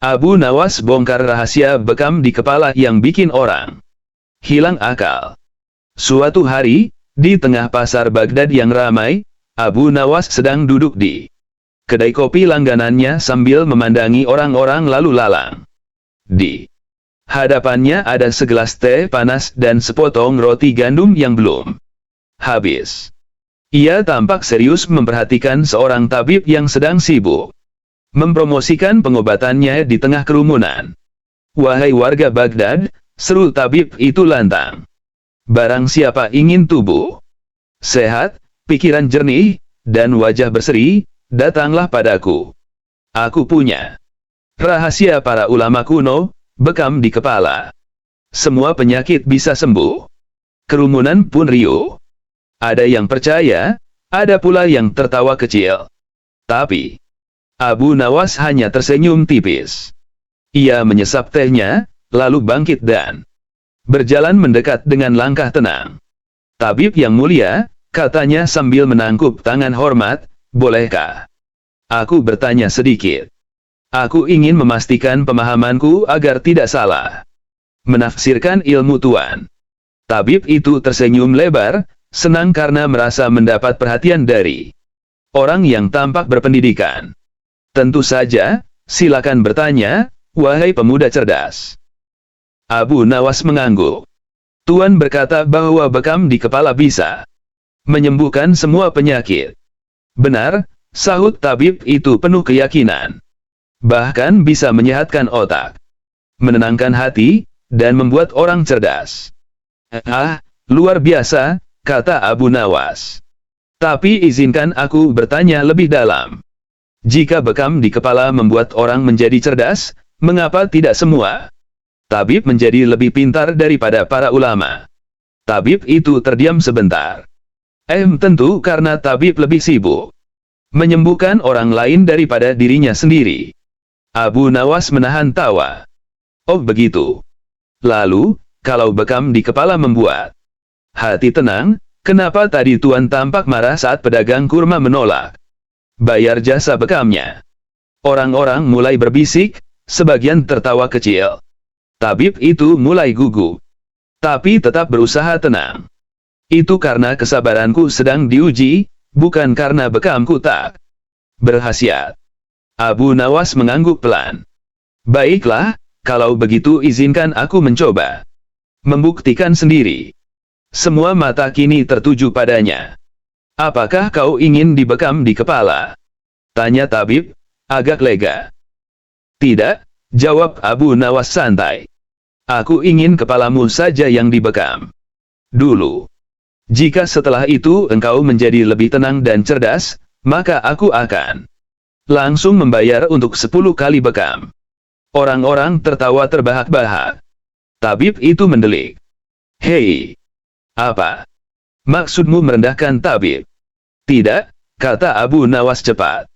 Abu Nawas bongkar rahasia bekam di kepala yang bikin orang hilang akal. Suatu hari, di tengah pasar Baghdad yang ramai, Abu Nawas sedang duduk di kedai kopi langganannya sambil memandangi orang-orang lalu lalang. Di hadapannya ada segelas teh panas dan sepotong roti gandum yang belum habis. Ia tampak serius memperhatikan seorang tabib yang sedang sibuk mempromosikan pengobatannya di tengah kerumunan. "Wahai warga Baghdad," seru tabib itu lantang. "Barang siapa ingin tubuh sehat, pikiran jernih, dan wajah berseri, datanglah padaku. Aku punya rahasia para ulama kuno, bekam di kepala. Semua penyakit bisa sembuh." Kerumunan pun riuh. Ada yang percaya, ada pula yang tertawa kecil. Tapi Abu Nawas hanya tersenyum tipis. Ia menyesap tehnya, lalu bangkit dan berjalan mendekat dengan langkah tenang. "Tabib yang mulia," katanya sambil menangkup tangan hormat, "bolehkah aku bertanya sedikit? Aku ingin memastikan pemahamanku agar tidak salah menafsirkan ilmu Tuan." Tabib itu tersenyum lebar, senang karena merasa mendapat perhatian dari orang yang tampak berpendidikan. "Tentu saja, silakan bertanya, wahai pemuda cerdas." Abu Nawas mengangguk. "Tuan berkata bahwa bekam di kepala bisa menyembuhkan semua penyakit." "Benar," sahut tabib itu penuh keyakinan. "Bahkan bisa menyehatkan otak, menenangkan hati, dan membuat orang cerdas." "Ah, luar biasa," kata Abu Nawas. "Tapi izinkan aku bertanya lebih dalam. Jika bekam di kepala membuat orang menjadi cerdas, mengapa tidak semua tabib menjadi lebih pintar daripada para ulama?" Tabib itu terdiam sebentar. Tentu karena tabib lebih sibuk menyembuhkan orang lain daripada dirinya sendiri." Abu Nawas menahan tawa. "Oh begitu. Lalu, kalau bekam di kepala membuat hati tenang, kenapa tadi Tuan tampak marah saat pedagang kurma menolak bayar jasa bekamnya?" Orang-orang mulai berbisik, sebagian tertawa kecil. Tabib itu mulai gugup, tapi tetap berusaha tenang. "Itu karena kesabaranku sedang diuji, bukan karena bekamku tak berkhasiat." Abu Nawas mengangguk pelan. "Baiklah, kalau begitu izinkan aku mencoba membuktikan sendiri." Semua mata kini tertuju padanya. "Apakah kau ingin dibekam di kepala?" tanya tabib, agak lega. "Tidak," jawab Abu Nawas santai. "Aku ingin kepalamu saja yang dibekam dulu. Jika setelah itu engkau menjadi lebih tenang dan cerdas, maka aku akan langsung membayar untuk 10 kali bekam." Orang-orang tertawa terbahak-bahak. Tabib itu mendelik. "Hei, apa maksudmu merendahkan tabib?" "Tidak," kata Abu Nawas cepat.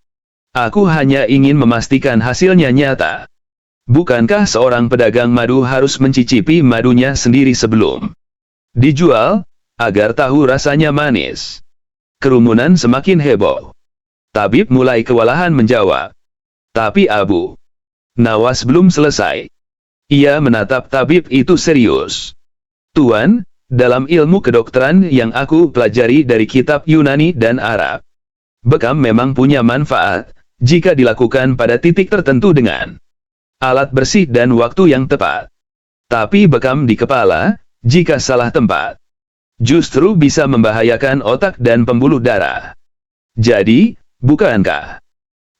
"Aku hanya ingin memastikan hasilnya nyata. Bukankah seorang pedagang madu harus mencicipi madunya sendiri sebelum dijual, agar tahu rasanya manis?" Kerumunan semakin heboh. Tabib mulai kewalahan menjawab. Tapi Abu Nawas belum selesai. Ia menatap tabib itu serius. "Tuan, dalam ilmu kedokteran yang aku pelajari dari kitab Yunani dan Arab, bekam memang punya manfaat, jika dilakukan pada titik tertentu dengan alat bersih dan waktu yang tepat. Tapi bekam di kepala, jika salah tempat, justru bisa membahayakan otak dan pembuluh darah. Jadi, bukankah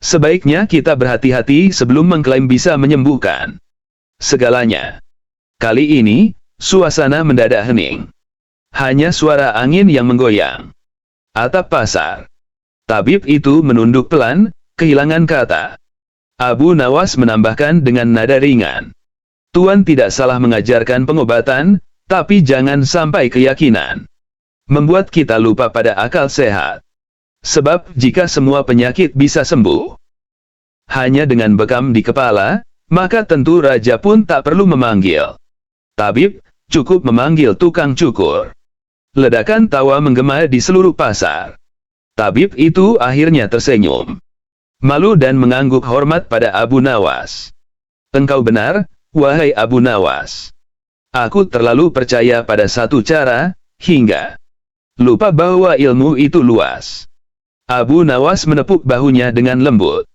sebaiknya kita berhati-hati sebelum mengklaim bisa menyembuhkan segalanya?" Kali ini, suasana mendadak hening. Hanya suara angin yang menggoyang atap pasar. Tabib itu menunduk pelan, kehilangan kata. Abu Nawas menambahkan dengan nada ringan. "Tuan tidak salah mengajarkan pengobatan, tapi jangan sampai keyakinan membuat kita lupa pada akal sehat. Sebab jika semua penyakit bisa sembuh hanya dengan bekam di kepala, maka tentu raja pun tak perlu memanggil tabib, cukup memanggil tukang cukur." Ledakan tawa menggema di seluruh pasar. Tabib itu akhirnya tersenyum malu dan mengangguk hormat pada Abu Nawas. Engkau benar, wahai Abu Nawas. Aku terlalu percaya pada satu cara, hingga lupa bahwa ilmu itu luas. Abu Nawas menepuk bahunya dengan lembut.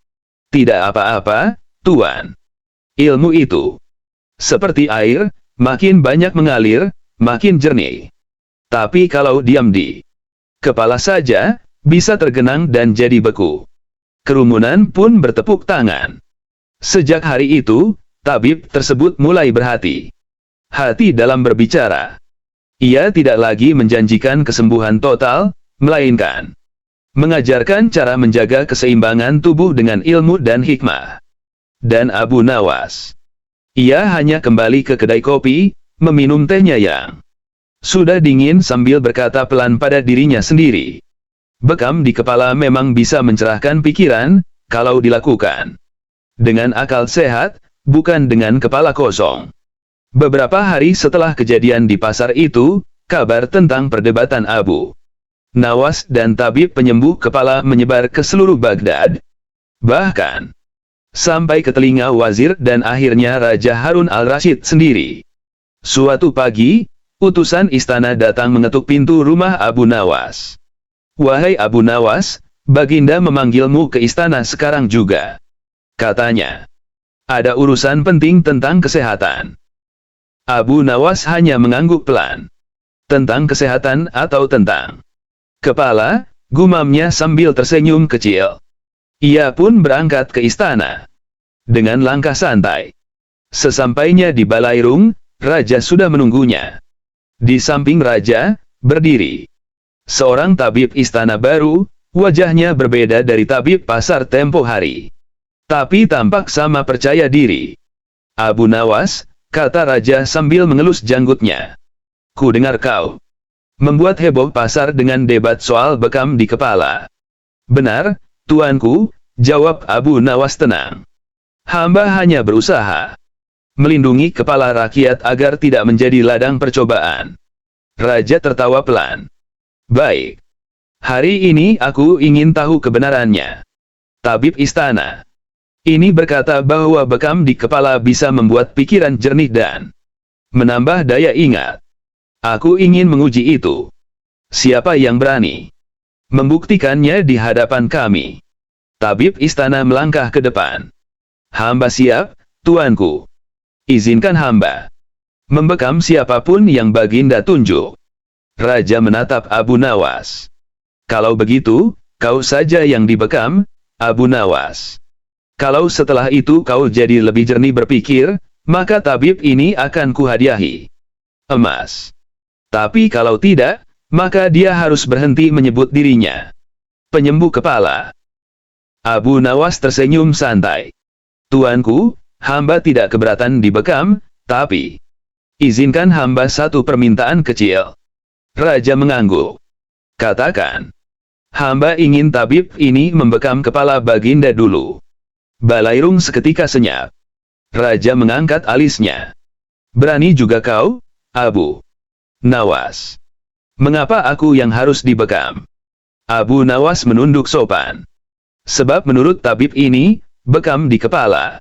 Tidak apa-apa, Tuan. Ilmu itu seperti air, makin banyak mengalir, makin jernih. Tapi kalau diam di kepala saja, bisa tergenang dan jadi beku. Kerumunan pun bertepuk tangan. Sejak hari itu, tabib tersebut mulai berhati-hati dalam berbicara. Ia tidak lagi menjanjikan kesembuhan total, melainkan mengajarkan cara menjaga keseimbangan tubuh dengan ilmu dan hikmah. Dan Abu Nawas, ia hanya kembali ke kedai kopi, meminum tehnya yang sudah dingin sambil berkata pelan pada dirinya sendiri. Bekam di kepala memang bisa mencerahkan pikiran, kalau dilakukan dengan akal sehat, bukan dengan kepala kosong. Beberapa hari setelah kejadian di pasar itu, kabar tentang perdebatan Abu Nawas dan tabib penyembuh kepala menyebar ke seluruh Baghdad. Bahkan sampai ke telinga wazir dan akhirnya Raja Harun al-Rasyid sendiri. Suatu pagi, utusan istana datang mengetuk pintu rumah Abu Nawas. Wahai Abu Nawas, Baginda memanggilmu ke istana sekarang juga. Katanya, ada urusan penting tentang kesehatan. Abu Nawas hanya mengangguk pelan. Tentang kesehatan atau tentang kepala, gumamnya sambil tersenyum kecil. Ia pun berangkat ke istana. Dengan langkah santai. Sesampainya di Balairung, Raja sudah menunggunya. Di samping Raja, berdiri seorang tabib istana baru, wajahnya berbeda dari tabib pasar tempo hari. Tapi tampak sama percaya diri. Abu Nawas, kata Raja sambil mengelus janggutnya. Ku dengar kau membuat heboh pasar dengan debat soal bekam di kepala. Benar, tuanku, jawab Abu Nawas tenang. Hamba hanya berusaha melindungi kepala rakyat agar tidak menjadi ladang percobaan. Raja tertawa pelan. Baik. Hari ini aku ingin tahu kebenarannya. Tabib istana ini berkata bahwa bekam di kepala bisa membuat pikiran jernih dan menambah daya ingat. Aku ingin menguji itu. Siapa yang berani membuktikannya di hadapan kami? Tabib istana melangkah ke depan. Hamba siap, tuanku. Izinkan hamba membekam siapapun yang Baginda tunjuk. Raja menatap Abu Nawas. Kalau begitu, kau saja yang dibekam, Abu Nawas. Kalau setelah itu kau jadi lebih jernih berpikir, maka tabib ini akan kuhadiahi emas. Tapi kalau tidak, maka dia harus berhenti menyebut dirinya penyembuh kepala. Abu Nawas tersenyum santai. Tuanku, hamba tidak keberatan dibekam, tapi izinkan hamba satu permintaan kecil. Raja mengangguk. Katakan. Hamba ingin tabib ini membekam kepala Baginda dulu. Balairung seketika senyap. Raja mengangkat alisnya. Berani juga kau, Abu Nawas. Mengapa aku yang harus dibekam? Abu Nawas menunduk sopan. Sebab menurut tabib ini, bekam di kepala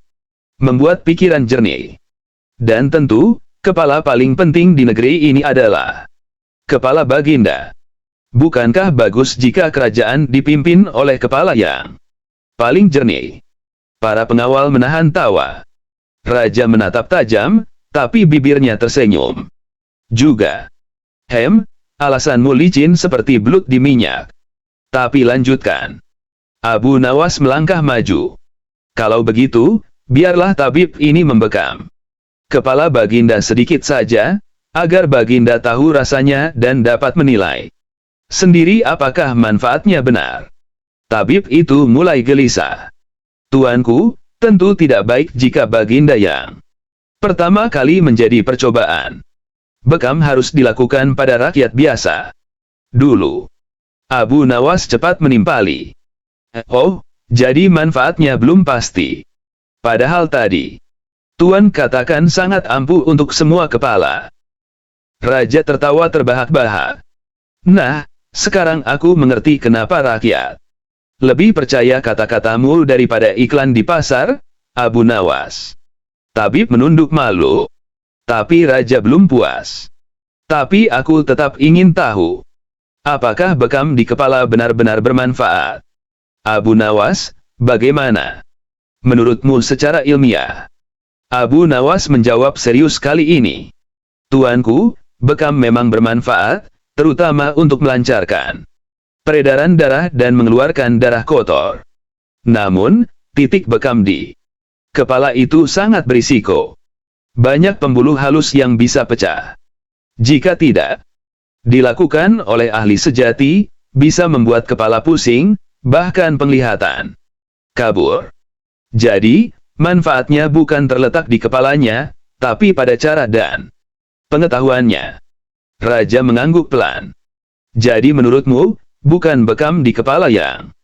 membuat pikiran jernih. Dan tentu, kepala paling penting di negeri ini adalah kepala Baginda. Bukankah bagus jika kerajaan dipimpin oleh kepala yang paling jernih? Para pengawal menahan tawa. Raja menatap tajam, tapi bibirnya tersenyum. Juga. Alasanmu licin seperti belut di minyak. Tapi lanjutkan. Abu Nawas melangkah maju. Kalau begitu, biarlah tabib ini membekam kepala Baginda sedikit saja, agar Baginda tahu rasanya dan dapat menilai sendiri apakah manfaatnya benar. Tabib itu mulai gelisah. Tuanku, tentu tidak baik jika Baginda yang pertama kali menjadi percobaan. Bekam harus dilakukan pada rakyat biasa dulu. Abu Nawas cepat menimpali. Oh, jadi manfaatnya belum pasti. Padahal tadi Tuan katakan sangat ampuh untuk semua kepala. Raja tertawa terbahak-bahak. Nah, sekarang aku mengerti kenapa rakyat lebih percaya kata-katamu daripada iklan di pasar, Abu Nawas. Tabib menunduk malu. Tapi raja belum puas. Tapi aku tetap ingin tahu. Apakah bekam di kepala benar-benar bermanfaat? Abu Nawas, bagaimana? Menurutmu secara ilmiah? Abu Nawas menjawab serius kali ini. Tuanku, bekam memang bermanfaat, terutama untuk melancarkan peredaran darah dan mengeluarkan darah kotor. Namun, titik bekam di kepala itu sangat berisiko. Banyak pembuluh halus yang bisa pecah. Jika tidak dilakukan oleh ahli sejati, bisa membuat kepala pusing, bahkan penglihatan kabur. Jadi, manfaatnya bukan terletak di kepalanya, tapi pada cara dan pengetahuannya. Raja mengangguk pelan. Jadi menurutmu, bukan bekam di kepala yang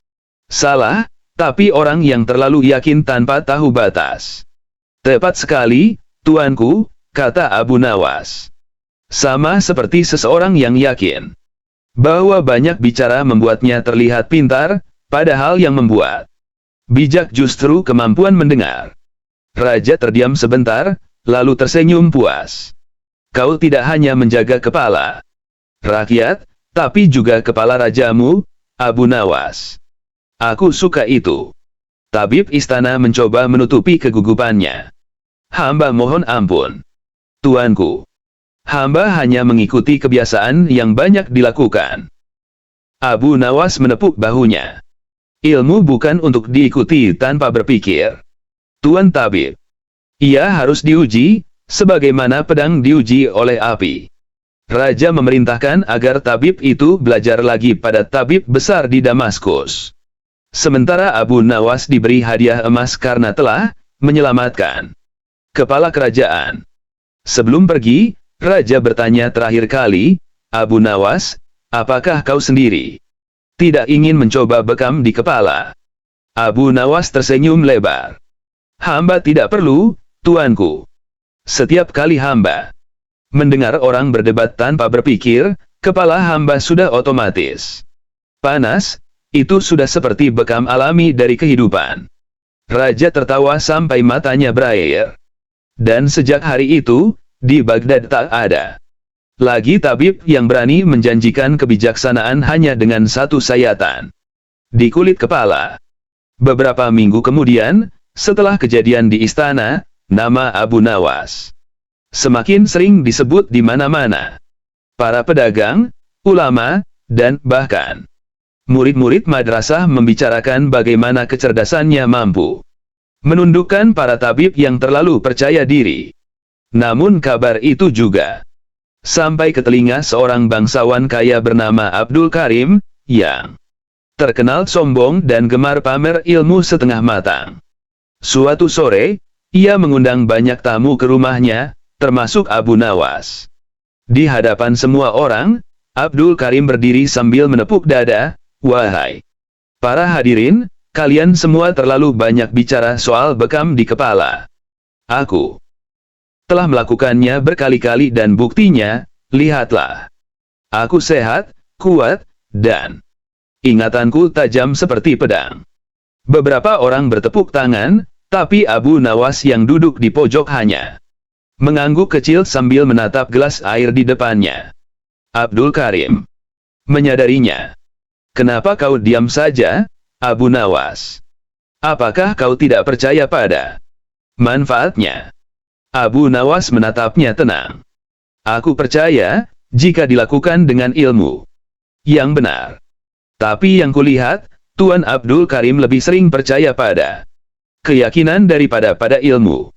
salah, tapi orang yang terlalu yakin tanpa tahu batas. Tepat sekali, tuanku, kata Abu Nawas. Sama seperti seseorang yang yakin bahwa banyak bicara membuatnya terlihat pintar, padahal yang membuat bijak justru kemampuan mendengar. Raja terdiam sebentar, lalu tersenyum puas. Kau tidak hanya menjaga kepala rakyat, tapi juga kepala rajamu, Abu Nawas. Aku suka itu. Tabib istana mencoba menutupi kegugupannya. Hamba mohon ampun, tuanku. Hamba hanya mengikuti kebiasaan yang banyak dilakukan. Abu Nawas menepuk bahunya. Ilmu bukan untuk diikuti tanpa berpikir. Tuan tabib. Ia harus diuji, sebagaimana pedang diuji oleh api. Raja memerintahkan agar tabib itu belajar lagi pada tabib besar di Damaskus. Sementara Abu Nawas diberi hadiah emas karena telah menyelamatkan kepala kerajaan. Sebelum pergi, Raja bertanya terakhir kali, Abu Nawas, apakah kau sendiri tidak ingin mencoba bekam di kepala? Abu Nawas tersenyum lebar. Hamba tidak perlu, tuanku. Setiap kali hamba mendengar orang berdebat tanpa berpikir, kepala hamba sudah otomatis panas, itu sudah seperti bekam alami dari kehidupan. Raja tertawa sampai matanya berair. Dan sejak hari itu, di Baghdad tak ada lagi tabib yang berani menjanjikan kebijaksanaan hanya dengan satu sayatan di kulit kepala. Beberapa minggu kemudian, setelah kejadian di istana, nama Abu Nawas semakin sering disebut di mana-mana. Para pedagang, ulama, dan bahkan murid-murid madrasah membicarakan bagaimana kecerdasannya mampu menundukkan para tabib yang terlalu percaya diri. Namun kabar itu juga sampai ke telinga seorang bangsawan kaya bernama Abdul Karim, yang terkenal sombong dan gemar pamer ilmu setengah matang. Suatu sore, ia mengundang banyak tamu ke rumahnya, termasuk Abu Nawas. Di hadapan semua orang, Abdul Karim berdiri sambil menepuk dada, "Wahai para hadirin, kalian semua terlalu banyak bicara soal bekam di kepala. Aku telah melakukannya berkali-kali dan buktinya, lihatlah. Aku sehat, kuat, dan ingatanku tajam seperti pedang." Beberapa orang bertepuk tangan, tapi Abu Nawas yang duduk di pojok hanya mengangguk kecil sambil menatap gelas air di depannya. Abdul Karim menyadarinya. "Kenapa kau diam saja, Abu Nawas? Apakah kau tidak percaya pada manfaatnya?" Abu Nawas menatapnya tenang. "Aku percaya, jika dilakukan dengan ilmu yang benar. Tapi yang kulihat, Tuan Abdul Karim lebih sering percaya pada keyakinan daripada pada ilmu."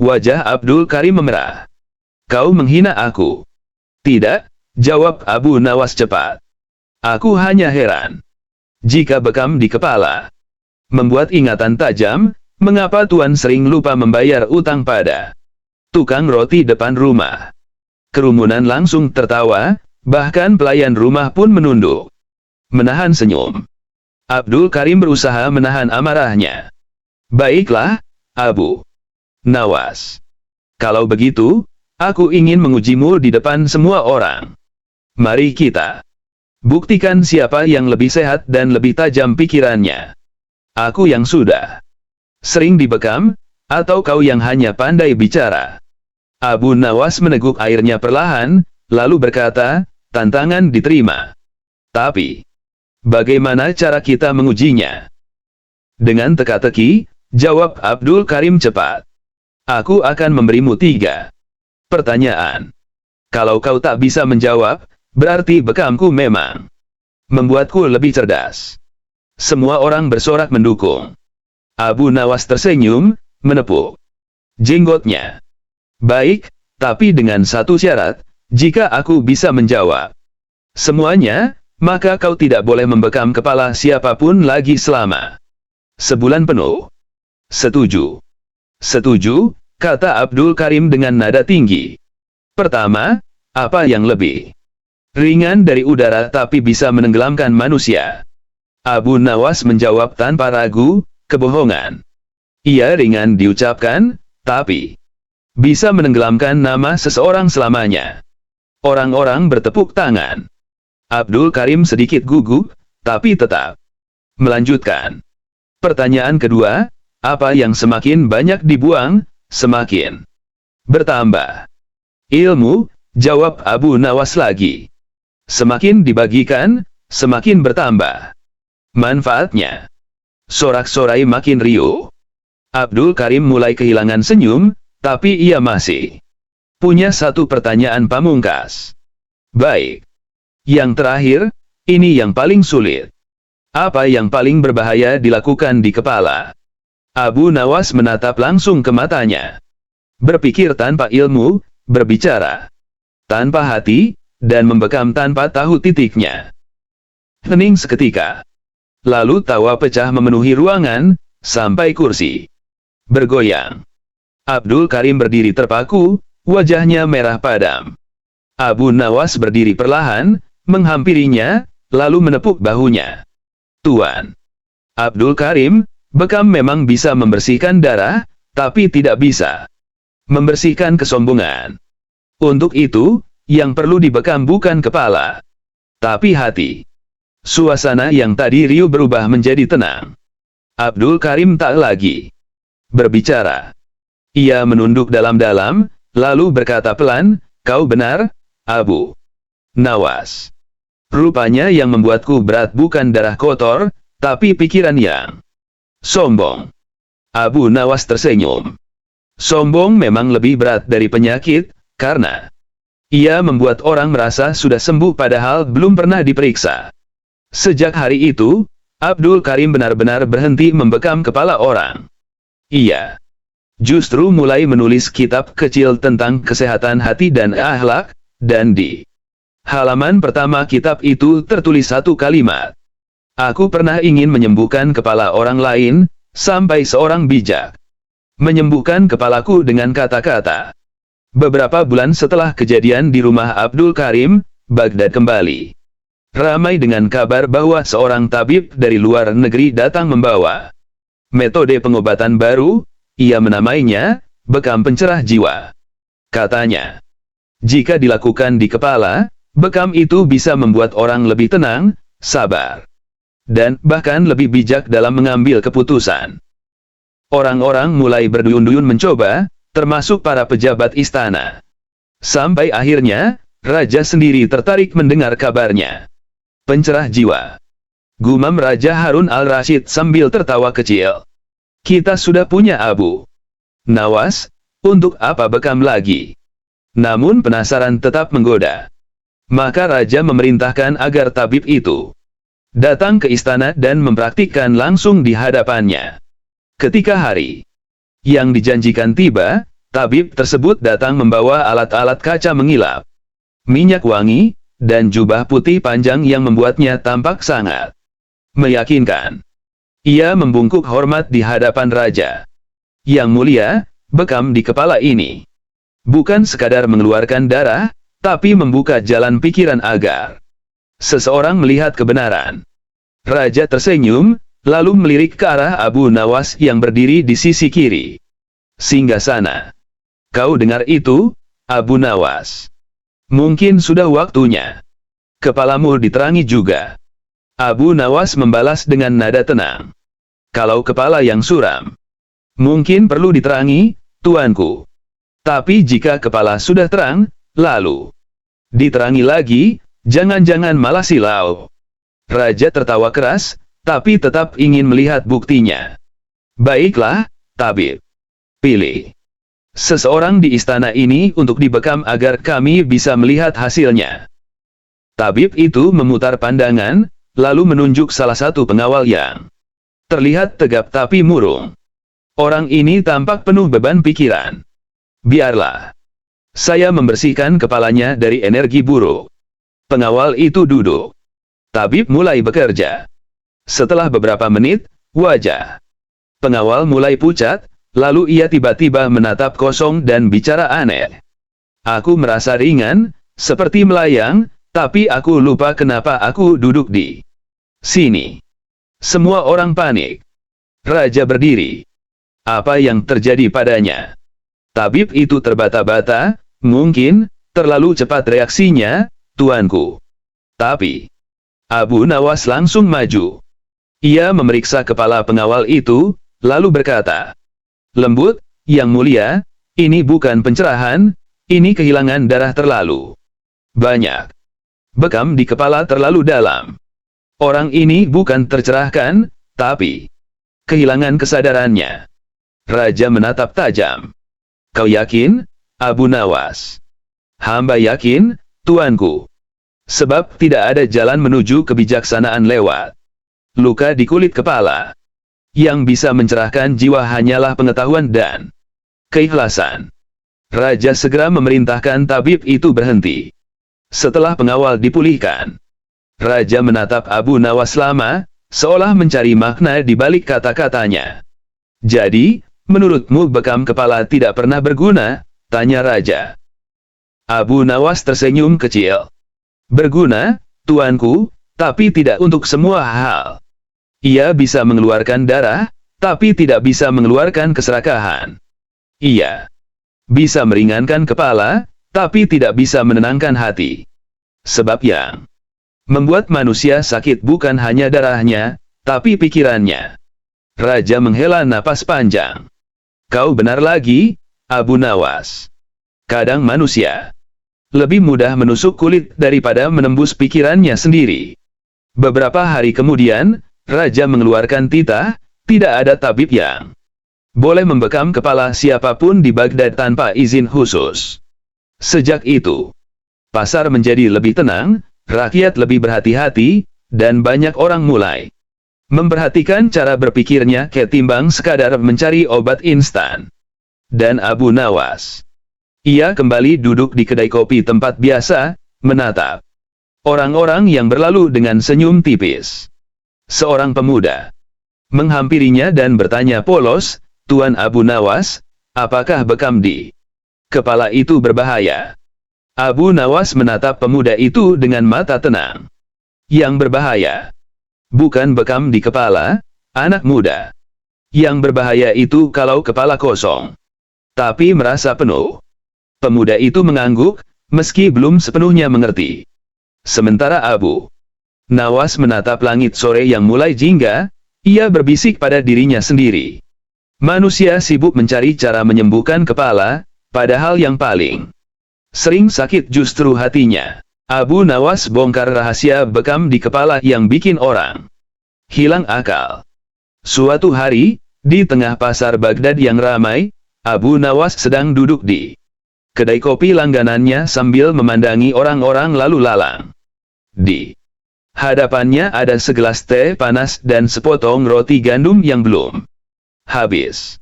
Wajah Abdul Karim memerah. "Kau menghina aku." "Tidak," jawab Abu Nawas cepat. "Aku hanya heran. Jika bekam di kepala membuat ingatan tajam, mengapa Tuan sering lupa membayar utang pada tukang roti depan rumah?" Kerumunan langsung tertawa, bahkan pelayan rumah pun menunduk, menahan senyum. Abdul Karim berusaha menahan amarahnya. "Baiklah, Abu Nawas. Kalau begitu, aku ingin mengujimu di depan semua orang. Mari kita buktikan siapa yang lebih sehat dan lebih tajam pikirannya. Aku yang sudah sering dibekam, Atau kau yang hanya pandai bicara? Abu Nawas meneguk airnya perlahan, lalu berkata, tantangan diterima. Tapi, bagaimana cara kita mengujinya? Dengan teka-teki, jawab Abdul Karim cepat. Aku akan memberimu 3 pertanyaan. Kalau kau tak bisa menjawab, berarti bekamku memang membuatku lebih cerdas. Semua orang bersorak mendukung. Abu Nawas tersenyum, menepuk jenggotnya. Baik, tapi dengan satu syarat, jika aku bisa menjawab semuanya, maka kau tidak boleh membekam kepala siapapun lagi selama sebulan penuh. Setuju. Setuju, kata Abdul Karim dengan nada tinggi. Pertama, apa yang lebih ringan dari udara tapi bisa menenggelamkan manusia? Abu Nawas menjawab tanpa ragu, kebohongan. Ia ringan diucapkan, tapi bisa menenggelamkan nama seseorang selamanya. Orang-orang bertepuk tangan. Abdul Karim sedikit gugup, tapi tetap melanjutkan. Pertanyaan kedua, apa yang semakin banyak dibuang, semakin bertambah ilmu, jawab Abu Nawas lagi. Semakin dibagikan, semakin bertambah manfaatnya. Sorak-sorai makin riuh. Abdul Karim mulai kehilangan senyum, tapi ia masih punya satu pertanyaan pamungkas. Baik. Yang terakhir, ini yang paling sulit. Apa yang paling berbahaya dilakukan di kepala? Abu Nawas menatap langsung ke matanya. Berpikir tanpa ilmu, berbicara tanpa hati, dan membekam tanpa tahu titiknya. Hening seketika. Lalu tawa pecah memenuhi ruangan, sampai kursi bergoyang. Abdul Karim berdiri terpaku, wajahnya merah padam. Abu Nawas berdiri perlahan, menghampirinya, lalu menepuk bahunya. Tuan Abdul Karim, bekam memang bisa membersihkan darah, tapi tidak bisa membersihkan kesombongan. Untuk itu, yang perlu dibekam bukan kepala, tapi hati. Suasana yang tadi riuh berubah menjadi tenang. Abdul Karim tak lagi berbicara. Ia menunduk dalam-dalam, lalu berkata pelan, kau benar, Abu Nawas. Rupanya yang membuatku berat bukan darah kotor, tapi pikiran yang sombong. Abu Nawas tersenyum. Sombong memang lebih berat dari penyakit, karena ia membuat orang merasa sudah sembuh padahal belum pernah diperiksa. Sejak hari itu, Abdul Karim benar-benar berhenti membekam kepala orang. Ia justru mulai menulis kitab kecil tentang kesehatan hati dan akhlak, dan di halaman pertama kitab itu tertulis satu kalimat. Aku pernah ingin menyembuhkan kepala orang lain, sampai seorang bijak menyembuhkan kepalaku dengan kata-kata. Beberapa bulan setelah kejadian di rumah Abdul Karim, Baghdad kembali ramai dengan kabar bahwa seorang tabib dari luar negeri datang membawa metode pengobatan baru. Ia menamainya bekam pencerah jiwa. Katanya, jika dilakukan di kepala, bekam itu bisa membuat orang lebih tenang, sabar, dan bahkan lebih bijak dalam mengambil keputusan. Orang-orang mulai berduyun-duyun mencoba, termasuk para pejabat istana. Sampai akhirnya, raja sendiri tertarik mendengar kabarnya. Pencerah jiwa. Gumam Raja Harun al-Rashid sambil tertawa kecil. Kita sudah punya Abu Nawas, untuk apa bekam lagi? Namun penasaran tetap menggoda. Maka raja memerintahkan agar tabib itu datang ke istana dan mempraktikkan langsung di hadapannya. Ketika hari yang dijanjikan tiba, tabib tersebut datang membawa alat-alat kaca mengilap, minyak wangi, dan jubah putih panjang yang membuatnya tampak sangat meyakinkan. Ia membungkuk hormat di hadapan raja. Yang mulia, bekam di kepala ini bukan sekadar mengeluarkan darah, tapi membuka jalan pikiran agar seseorang melihat kebenaran. Raja tersenyum, lalu melirik ke arah Abu Nawas yang berdiri di sisi kiri. Singgasana. Kau dengar itu, Abu Nawas? Mungkin sudah waktunya kepalamu diterangi juga. Abu Nawas membalas dengan nada tenang. Kalau kepala yang suram Mungkin perlu diterangi, tuanku. Tapi jika kepala sudah terang, lalu diterangi lagi, jangan-jangan malah silau. Raja tertawa keras, tapi tetap ingin melihat buktinya. Baiklah, tabib. Pilih seseorang di istana ini untuk dibekam agar kami bisa melihat hasilnya. Tabib itu memutar pandangan, lalu menunjuk salah satu pengawal yang terlihat tegap tapi murung. Orang ini tampak penuh beban pikiran. Biarlah saya membersihkan kepalanya dari energi buruk. Pengawal itu duduk. Tabib mulai bekerja. Setelah beberapa menit, wajah pengawal mulai pucat, lalu ia tiba-tiba menatap kosong dan bicara aneh. Aku merasa ringan, seperti melayang, tapi aku lupa kenapa aku duduk di sini. Semua orang panik. Raja berdiri. Apa yang terjadi padanya? Tabib itu terbata-bata, mungkin terlalu cepat reaksinya, tuanku. Tapi Abu Nawas langsung maju. Ia memeriksa kepala pengawal itu, lalu berkata, "Lembut, Yang Mulia, ini bukan pencerahan, ini kehilangan darah terlalu banyak. Bekam di kepala terlalu dalam. Orang ini bukan tercerahkan, tapi kehilangan kesadarannya." Raja menatap tajam. "Kau yakin, Abu Nawas?" "Hamba yakin, tuanku. Sebab tidak ada jalan menuju kebijaksanaan lewat luka di kulit kepala. Yang bisa mencerahkan jiwa hanyalah pengetahuan dan keikhlasan." Raja segera memerintahkan tabib itu berhenti. Setelah pengawal dipulihkan, Raja menatap Abu Nawas lama, seolah mencari makna di balik kata-katanya. "Jadi, menurutmu bekam kepala tidak pernah berguna?" tanya Raja. Abu Nawas tersenyum kecil. "Berguna, tuanku, tapi tidak untuk semua hal. Ia bisa mengeluarkan darah, tapi tidak bisa mengeluarkan keserakahan. Ia bisa meringankan kepala, tapi tidak bisa menenangkan hati. Sebab yang membuat manusia sakit bukan hanya darahnya, tapi pikirannya." Raja menghela napas panjang. "Kau benar lagi, Abu Nawas. Kadang manusia lebih mudah menusuk kulit daripada menembus pikirannya sendiri." Beberapa hari kemudian, Raja mengeluarkan titah, tidak ada tabib yang boleh membekam kepala siapapun di Baghdad tanpa izin khusus. Sejak itu, pasar menjadi lebih tenang, rakyat lebih berhati-hati, dan banyak orang mulai memperhatikan cara berpikirnya ketimbang sekadar mencari obat instan. Dan Abu Nawas, ia kembali duduk di kedai kopi tempat biasa, menatap orang-orang yang berlalu dengan senyum tipis. Seorang pemuda menghampirinya dan bertanya polos, "Tuan Abu Nawas, apakah bekam di kepala itu berbahaya?" Abu Nawas menatap pemuda itu dengan mata tenang. "Yang berbahaya bukan bekam di kepala, anak muda. Yang berbahaya itu kalau kepala kosong, tapi merasa penuh." Pemuda itu mengangguk, meski belum sepenuhnya mengerti. Sementara Abu Nawas menatap langit sore yang mulai jingga, ia berbisik pada dirinya sendiri. Manusia sibuk mencari cara menyembuhkan kepala, padahal yang paling sering sakit justru hatinya. Abu Nawas bongkar rahasia bekam di kepala yang bikin orang hilang akal. Suatu hari, di tengah pasar Baghdad yang ramai, Abu Nawas sedang duduk di kedai kopi langganannya sambil memandangi orang-orang lalu lalang. Di hadapannya ada segelas teh panas dan sepotong roti gandum yang belum habis.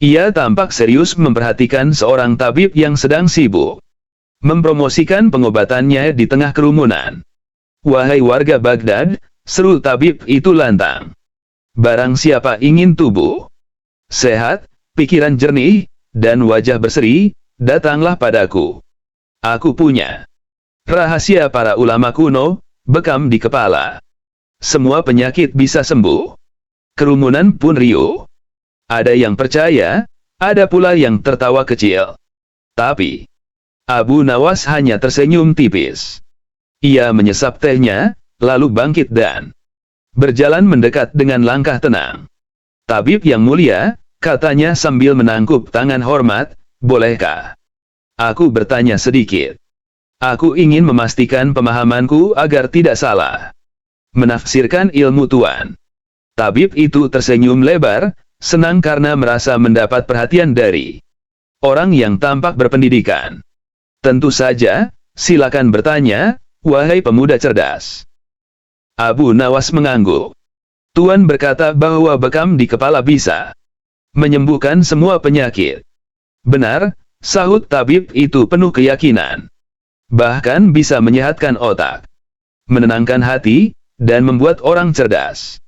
Ia tampak serius memperhatikan seorang tabib yang sedang sibuk mempromosikan pengobatannya di tengah kerumunan. "Wahai warga Baghdad," seru tabib itu lantang. "Barang siapa ingin tubuh sehat, pikiran jernih, dan wajah berseri, datanglah padaku. Aku punya rahasia para ulama kuno, bekam di kepala. Semua penyakit bisa sembuh." Kerumunan pun riuh. Ada yang percaya, ada pula yang tertawa kecil. Tapi Abu Nawas hanya tersenyum tipis. Ia menyesap tehnya, lalu bangkit dan berjalan mendekat dengan langkah tenang. "Tabib yang mulia, katanya sambil menangkup tangan hormat, bolehkah aku bertanya sedikit? Aku ingin memastikan pemahamanku agar tidak salah menafsirkan ilmu Tuan. Tabib itu tersenyum lebar, senang karena merasa mendapat perhatian dari orang yang tampak berpendidikan. Tentu saja, silakan bertanya, wahai pemuda cerdas. Abu Nawas mengangguk. Tuan berkata bahwa bekam di kepala bisa menyembuhkan semua penyakit. Benar, sahut tabib itu penuh keyakinan. Bahkan bisa menyehatkan otak, menenangkan hati, dan membuat orang cerdas.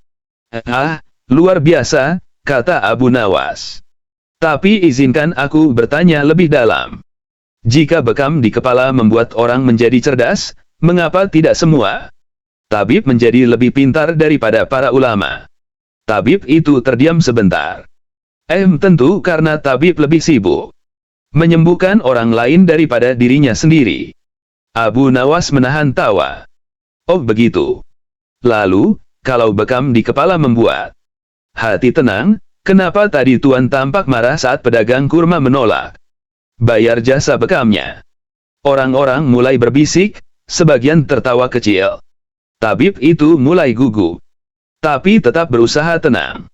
Luar biasa, kata Abu Nawas. Tapi izinkan aku bertanya lebih dalam. Jika bekam di kepala membuat orang menjadi cerdas, mengapa tidak semua tabib menjadi lebih pintar daripada para ulama? Tabib itu terdiam sebentar. Tentu karena tabib lebih sibuk menyembuhkan orang lain daripada dirinya sendiri. Abu Nawas menahan tawa. Oh begitu. Lalu, kalau bekam di kepala membuat hati tenang, kenapa tadi Tuan tampak marah saat pedagang kurma menolak bayar jasa bekamnya? Orang-orang mulai berbisik, sebagian tertawa kecil. Tabib itu mulai gugup, tapi tetap berusaha tenang.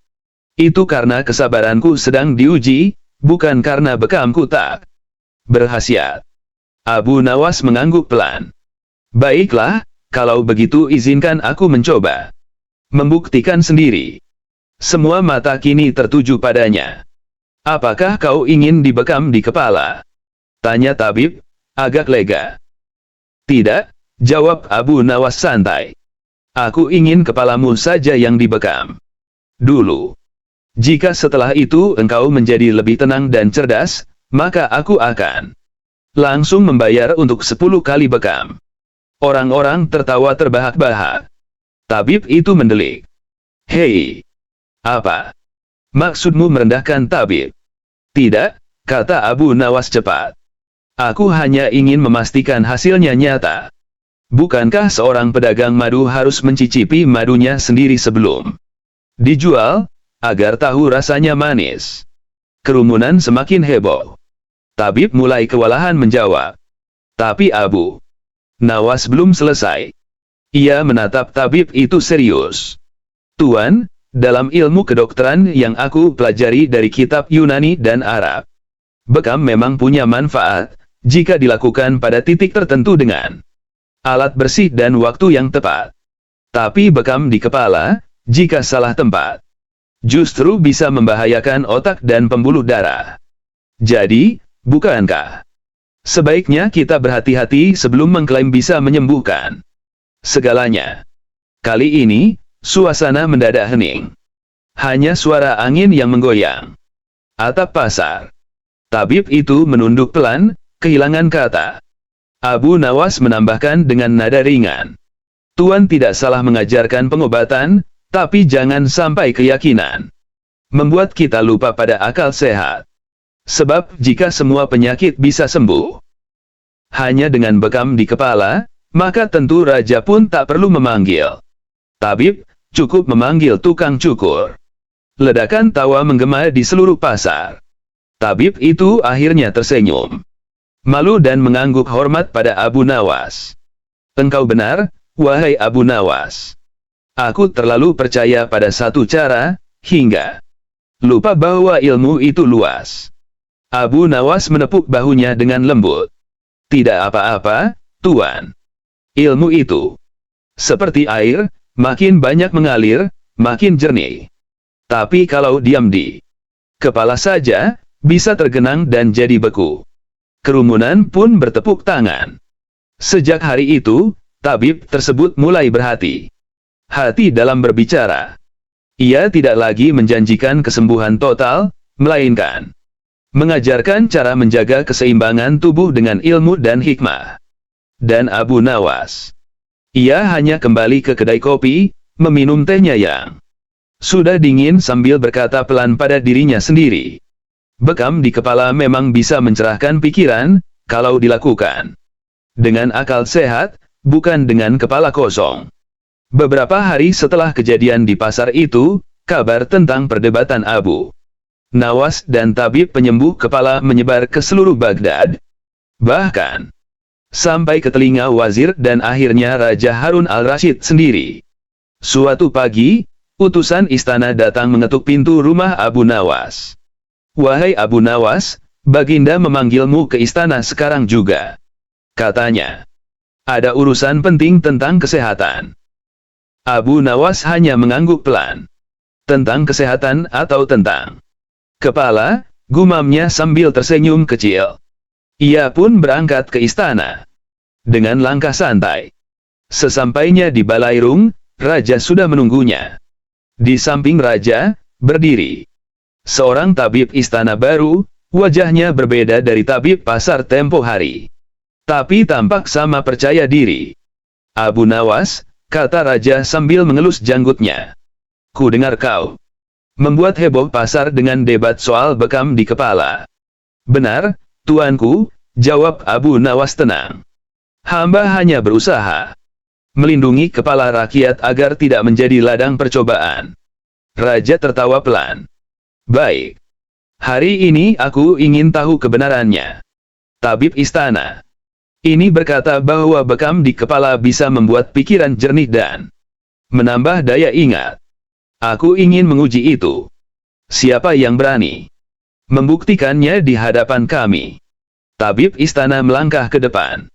Itu karena kesabaranku sedang diuji, bukan karena bekamku tak berkhasiat. Abu Nawas mengangguk pelan. Baiklah, kalau begitu izinkan aku mencoba membuktikan sendiri. Semua mata kini tertuju padanya. Apakah kau ingin dibekam di kepala? Tanya tabib, agak lega. Tidak, jawab Abu Nawas santai. Aku ingin kepalamu saja yang dibekam dulu. Jika setelah itu engkau menjadi lebih tenang dan cerdas, maka aku akan langsung membayar untuk 10 kali bekam. Orang-orang tertawa terbahak-bahak. Tabib itu mendelik. Hei, apa maksudmu merendahkan tabib? Tidak, kata Abu Nawas cepat. Aku hanya ingin memastikan hasilnya nyata. Bukankah seorang pedagang madu harus mencicipi madunya sendiri sebelum dijual, agar tahu rasanya manis? Kerumunan semakin heboh. Tabib mulai kewalahan menjawab. Tapi Abu Nawas belum selesai. Ia menatap tabib itu serius. Tuan, dalam ilmu kedokteran yang aku pelajari dari kitab Yunani dan Arab, bekam memang punya manfaat, jika dilakukan pada titik tertentu dengan alat bersih dan waktu yang tepat. Tapi bekam di kepala, jika salah tempat, justru bisa membahayakan otak dan pembuluh darah. Jadi, bukankah sebaiknya kita berhati-hati sebelum mengklaim bisa menyembuhkan segalanya? Kali ini, suasana mendadak hening. Hanya suara angin yang menggoyang atap pasar. Tabib itu menunduk pelan, kehilangan kata. Abu Nawas menambahkan dengan nada ringan. Tuan tidak salah mengajarkan pengobatan, tapi jangan sampai keyakinan membuat kita lupa pada akal sehat. Sebab jika semua penyakit bisa sembuh hanya dengan bekam di kepala, maka tentu raja pun tak perlu memanggil tabib, cukup memanggil tukang cukur. Ledakan tawa menggema di seluruh pasar. Tabib itu akhirnya tersenyum malu dan mengangguk hormat pada Abu Nawas. Engkau benar, wahai Abu Nawas. Aku terlalu percaya pada satu cara, hingga lupa bahwa ilmu itu luas. Abu Nawas menepuk bahunya dengan lembut. Tidak apa-apa, Tuan. Ilmu itu seperti air, makin banyak mengalir, makin jernih. Tapi kalau diam di kepala saja, bisa tergenang dan jadi beku. Kerumunan pun bertepuk tangan. Sejak hari itu, tabib tersebut mulai berhati-hati dalam berbicara. Ia tidak lagi menjanjikan kesembuhan total, melainkan mengajarkan cara menjaga keseimbangan tubuh dengan ilmu dan hikmah. Dan Abu Nawas, ia hanya kembali ke kedai kopi, meminum tehnya yang sudah dingin sambil berkata pelan pada dirinya sendiri. Bekam di kepala memang bisa mencerahkan pikiran, kalau dilakukan dengan akal sehat, bukan dengan kepala kosong. Beberapa hari setelah kejadian di pasar itu, kabar tentang perdebatan Abu Nawas dan tabib penyembuh kepala menyebar ke seluruh Baghdad. Bahkan, sampai ke telinga wazir dan akhirnya Raja Harun al-Rashid sendiri. Suatu pagi, utusan istana datang mengetuk pintu rumah Abu Nawas. "Wahai Abu Nawas, Baginda memanggilmu ke istana sekarang juga," katanya. "Ada urusan penting tentang kesehatan." Abu Nawas hanya mengangguk pelan. "Tentang kesehatan atau tentang kepala?" gumamnya sambil tersenyum kecil. Ia pun berangkat ke istana. Dengan langkah santai. Sesampainya di Balairung, Raja sudah menunggunya. Di samping Raja, berdiri seorang tabib istana baru, wajahnya berbeda dari tabib pasar tempo hari. Tapi tampak sama percaya diri. "Abu Nawas," kata Raja sambil mengelus janggutnya. "Ku dengar kau membuat heboh pasar dengan debat soal bekam di kepala." "Benar, tuanku," jawab Abu Nawas tenang. "Hamba hanya berusaha melindungi kepala rakyat agar tidak menjadi ladang percobaan." Raja tertawa pelan. "Baik. Hari ini aku ingin tahu kebenarannya." Tabib istana ini berkata bahwa bekam di kepala bisa membuat pikiran jernih dan menambah daya ingat. Aku ingin menguji itu. Siapa yang berani membuktikannya di hadapan kami? Tabib istana melangkah ke depan.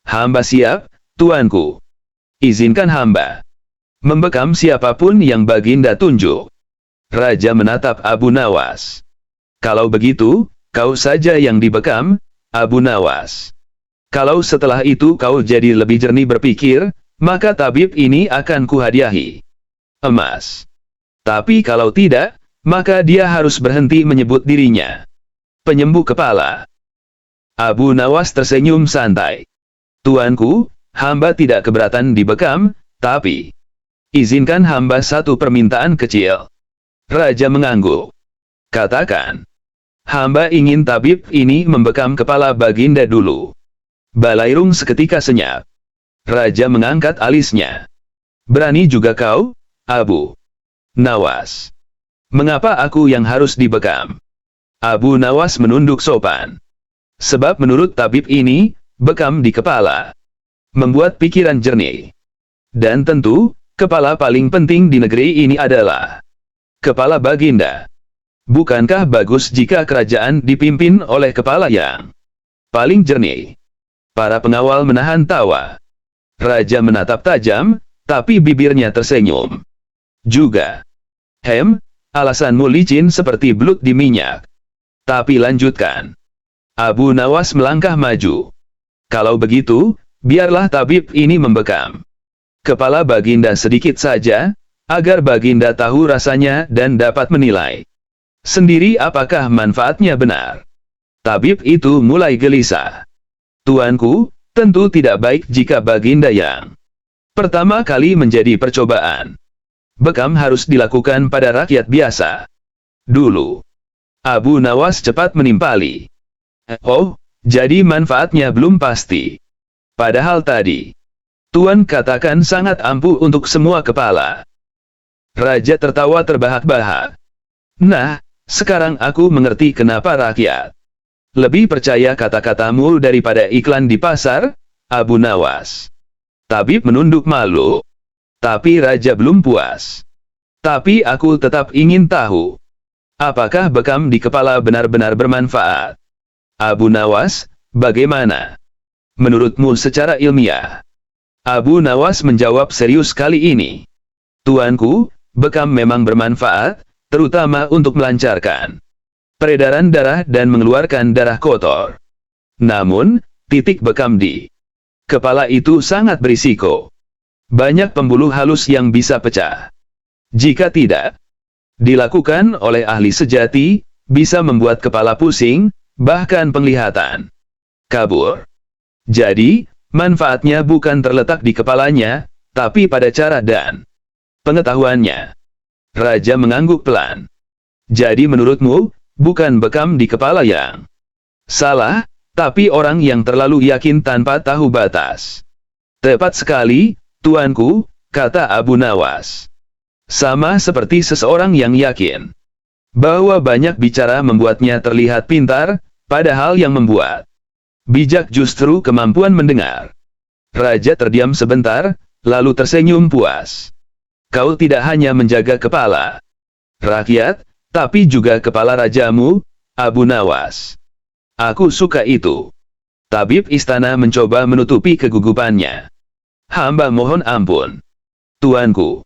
"Hamba siap, tuanku. Izinkan hamba membekam siapapun yang Baginda tunjuk." Raja menatap Abu Nawas. "Kalau begitu, kau saja yang dibekam, Abu Nawas. Kalau setelah itu kau jadi lebih jernih berpikir, maka tabib ini akan kuhadiahi emas. Tapi kalau tidak, maka dia harus berhenti menyebut dirinya penyembuh kepala." Abu Nawas tersenyum santai. "Tuanku, hamba tidak keberatan dibekam, tapi izinkan hamba satu permintaan kecil." Raja mengangguk. "Katakan." "Hamba ingin tabib ini membekam kepala Baginda dulu." Balairung seketika senyap. Raja mengangkat alisnya. "Berani juga kau, Abu Nawas? Mengapa aku yang harus dibekam?" Abu Nawas menunduk sopan. "Sebab menurut tabib ini, bekam di kepala membuat pikiran jernih. Dan tentu, kepala paling penting di negeri ini adalah kepala Baginda. Bukankah bagus jika kerajaan dipimpin oleh kepala yang paling jernih?" Para pengawal menahan tawa. Raja menatap tajam, tapi bibirnya tersenyum. Juga. Alasanmu licin seperti belut di minyak. Tapi lanjutkan." Abu Nawas melangkah maju. "Kalau begitu, biarlah tabib ini membekam kepala Baginda sedikit saja, agar Baginda tahu rasanya dan dapat menilai sendiri apakah manfaatnya benar." Tabib itu mulai gelisah. "Tuanku, tentu tidak baik jika Baginda yang pertama kali menjadi percobaan. Bekam harus dilakukan pada rakyat biasa dulu." Abu Nawas cepat menimpali. "Oh, jadi manfaatnya belum pasti. Padahal tadi Tuan katakan sangat ampuh untuk semua kepala." Raja tertawa terbahak-bahak. "Nah, sekarang aku mengerti kenapa rakyat lebih percaya kata-katamu daripada iklan di pasar, Abu Nawas." Tabib menunduk malu. Tapi Raja belum puas. "Tapi aku tetap ingin tahu, apakah bekam di kepala benar-benar bermanfaat?" Abu Nawas, "Bagaimana menurutmu secara ilmiah?" Abu Nawas menjawab serius kali ini. "Tuanku, bekam memang bermanfaat, terutama untuk melancarkan peredaran darah dan mengeluarkan darah kotor. Namun, titik bekam di kepala itu sangat berisiko. Banyak pembuluh halus yang bisa pecah. Jika tidak dilakukan oleh ahli sejati, bisa membuat kepala pusing, bahkan penglihatan kabur. Jadi, manfaatnya bukan terletak di kepalanya, tapi pada cara dan pengetahuannya." Raja mengangguk pelan. "Jadi menurutmu, bukan bekam di kepala yang salah, tapi orang yang terlalu yakin tanpa tahu batas." "Tepat sekali, tuanku," kata Abu Nawas. "Sama seperti seseorang yang yakin bahwa banyak bicara membuatnya terlihat pintar, padahal yang membuat bijak justru kemampuan mendengar. Raja terdiam sebentar, lalu tersenyum puas. Kau tidak hanya menjaga kepala rakyat, tapi juga kepala rajamu, Abu Nawas. Aku suka itu. Tabib istana mencoba menutupi kegugupannya. Hamba mohon ampun, tuanku.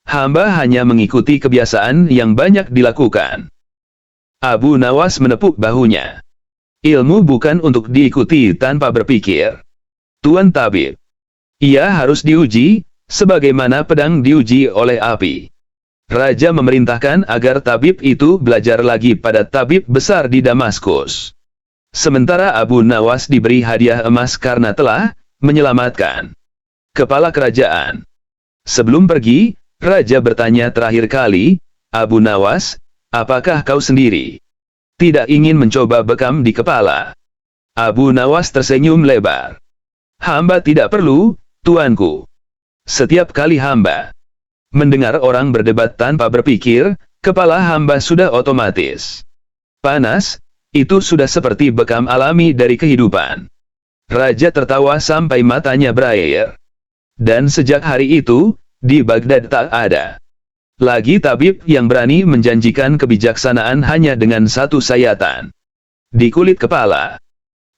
Hamba hanya mengikuti kebiasaan yang banyak dilakukan. Abu Nawas menepuk bahunya. Ilmu bukan untuk diikuti tanpa berpikir. Tuan tabib. Ia harus diuji, sebagaimana pedang diuji oleh api. Raja memerintahkan agar tabib itu belajar lagi pada tabib besar di Damaskus. Sementara Abu Nawas diberi hadiah emas karena telah menyelamatkan kepala kerajaan. Sebelum pergi, Raja bertanya terakhir kali, Abu Nawas, apakah kau sendiri tidak ingin mencoba bekam di kepala? Abu Nawas tersenyum lebar. Hamba tidak perlu, tuanku. Setiap kali hamba mendengar orang berdebat tanpa berpikir, kepala hamba sudah otomatis panas, itu sudah seperti bekam alami dari kehidupan. Raja tertawa sampai matanya berair. Dan sejak hari itu, di Baghdad tak ada lagi tabib yang berani menjanjikan kebijaksanaan hanya dengan satu sayatan di kulit kepala.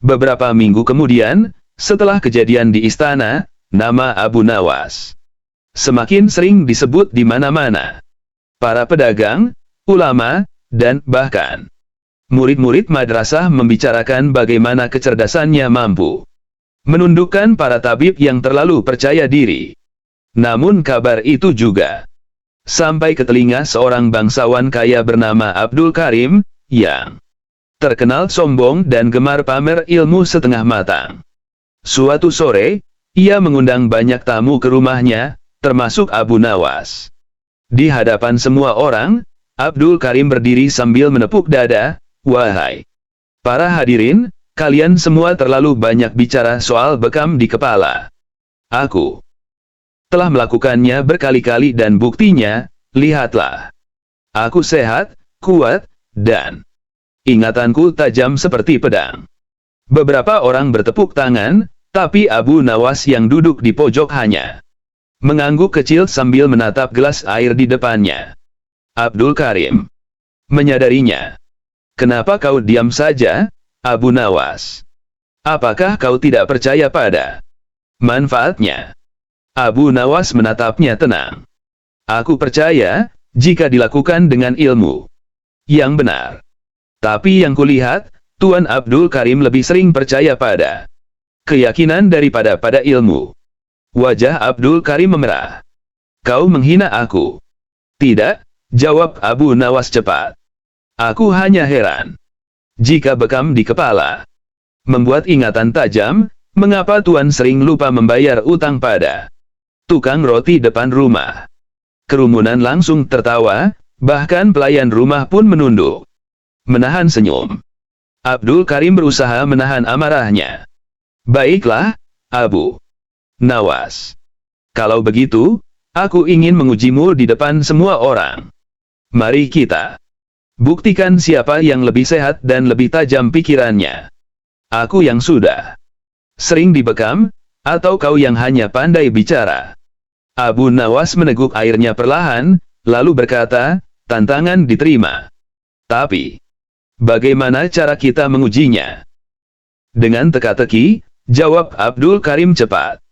Beberapa minggu kemudian, setelah kejadian di istana, nama Abu Nawas semakin sering disebut di mana-mana. Para pedagang, ulama, dan bahkan murid-murid madrasah membicarakan bagaimana kecerdasannya mampu menundukkan para tabib yang terlalu percaya diri. Namun kabar itu juga sampai ke telinga seorang bangsawan kaya bernama Abdul Karim, yang terkenal sombong dan gemar pamer ilmu setengah matang. Suatu sore, ia mengundang banyak tamu ke rumahnya, termasuk Abu Nawas. Di hadapan semua orang, Abdul Karim berdiri sambil menepuk dada, "Wahai para hadirin, kalian semua terlalu banyak bicara soal bekam di kepala. Aku telah melakukannya berkali-kali dan buktinya, lihatlah. Aku sehat, kuat, dan ingatanku tajam seperti pedang." Beberapa orang bertepuk tangan, tapi Abu Nawas yang duduk di pojok hanya mengangguk kecil sambil menatap gelas air di depannya. Abdul Karim menyadarinya. "Kenapa kau diam saja, Abu Nawas? Apakah kau tidak percaya pada manfaatnya?" Abu Nawas menatapnya tenang. "Aku percaya, jika dilakukan dengan ilmu yang benar. Tapi yang kulihat, Tuan Abdul Karim lebih sering percaya pada keyakinan daripada pada ilmu." Wajah Abdul Karim memerah. "Kau menghina aku." "Tidak," jawab Abu Nawas cepat. "Aku hanya heran. Jika bekam di kepala membuat ingatan tajam, mengapa Tuan sering lupa membayar utang pada tukang roti depan rumah?" Kerumunan langsung tertawa, bahkan pelayan rumah pun menunduk, menahan senyum. Abdul Karim berusaha menahan amarahnya. "Baiklah, Abu Nawas. Kalau begitu, aku ingin mengujimu di depan semua orang. Mari kita buktikan siapa yang lebih sehat dan lebih tajam pikirannya. Aku yang sudah sering dibekam, atau kau yang hanya pandai bicara?" Abu Nawas meneguk airnya perlahan, lalu berkata, "Tantangan diterima. Tapi, bagaimana cara kita mengujinya?" "Dengan teka-teki," jawab Abdul Karim cepat.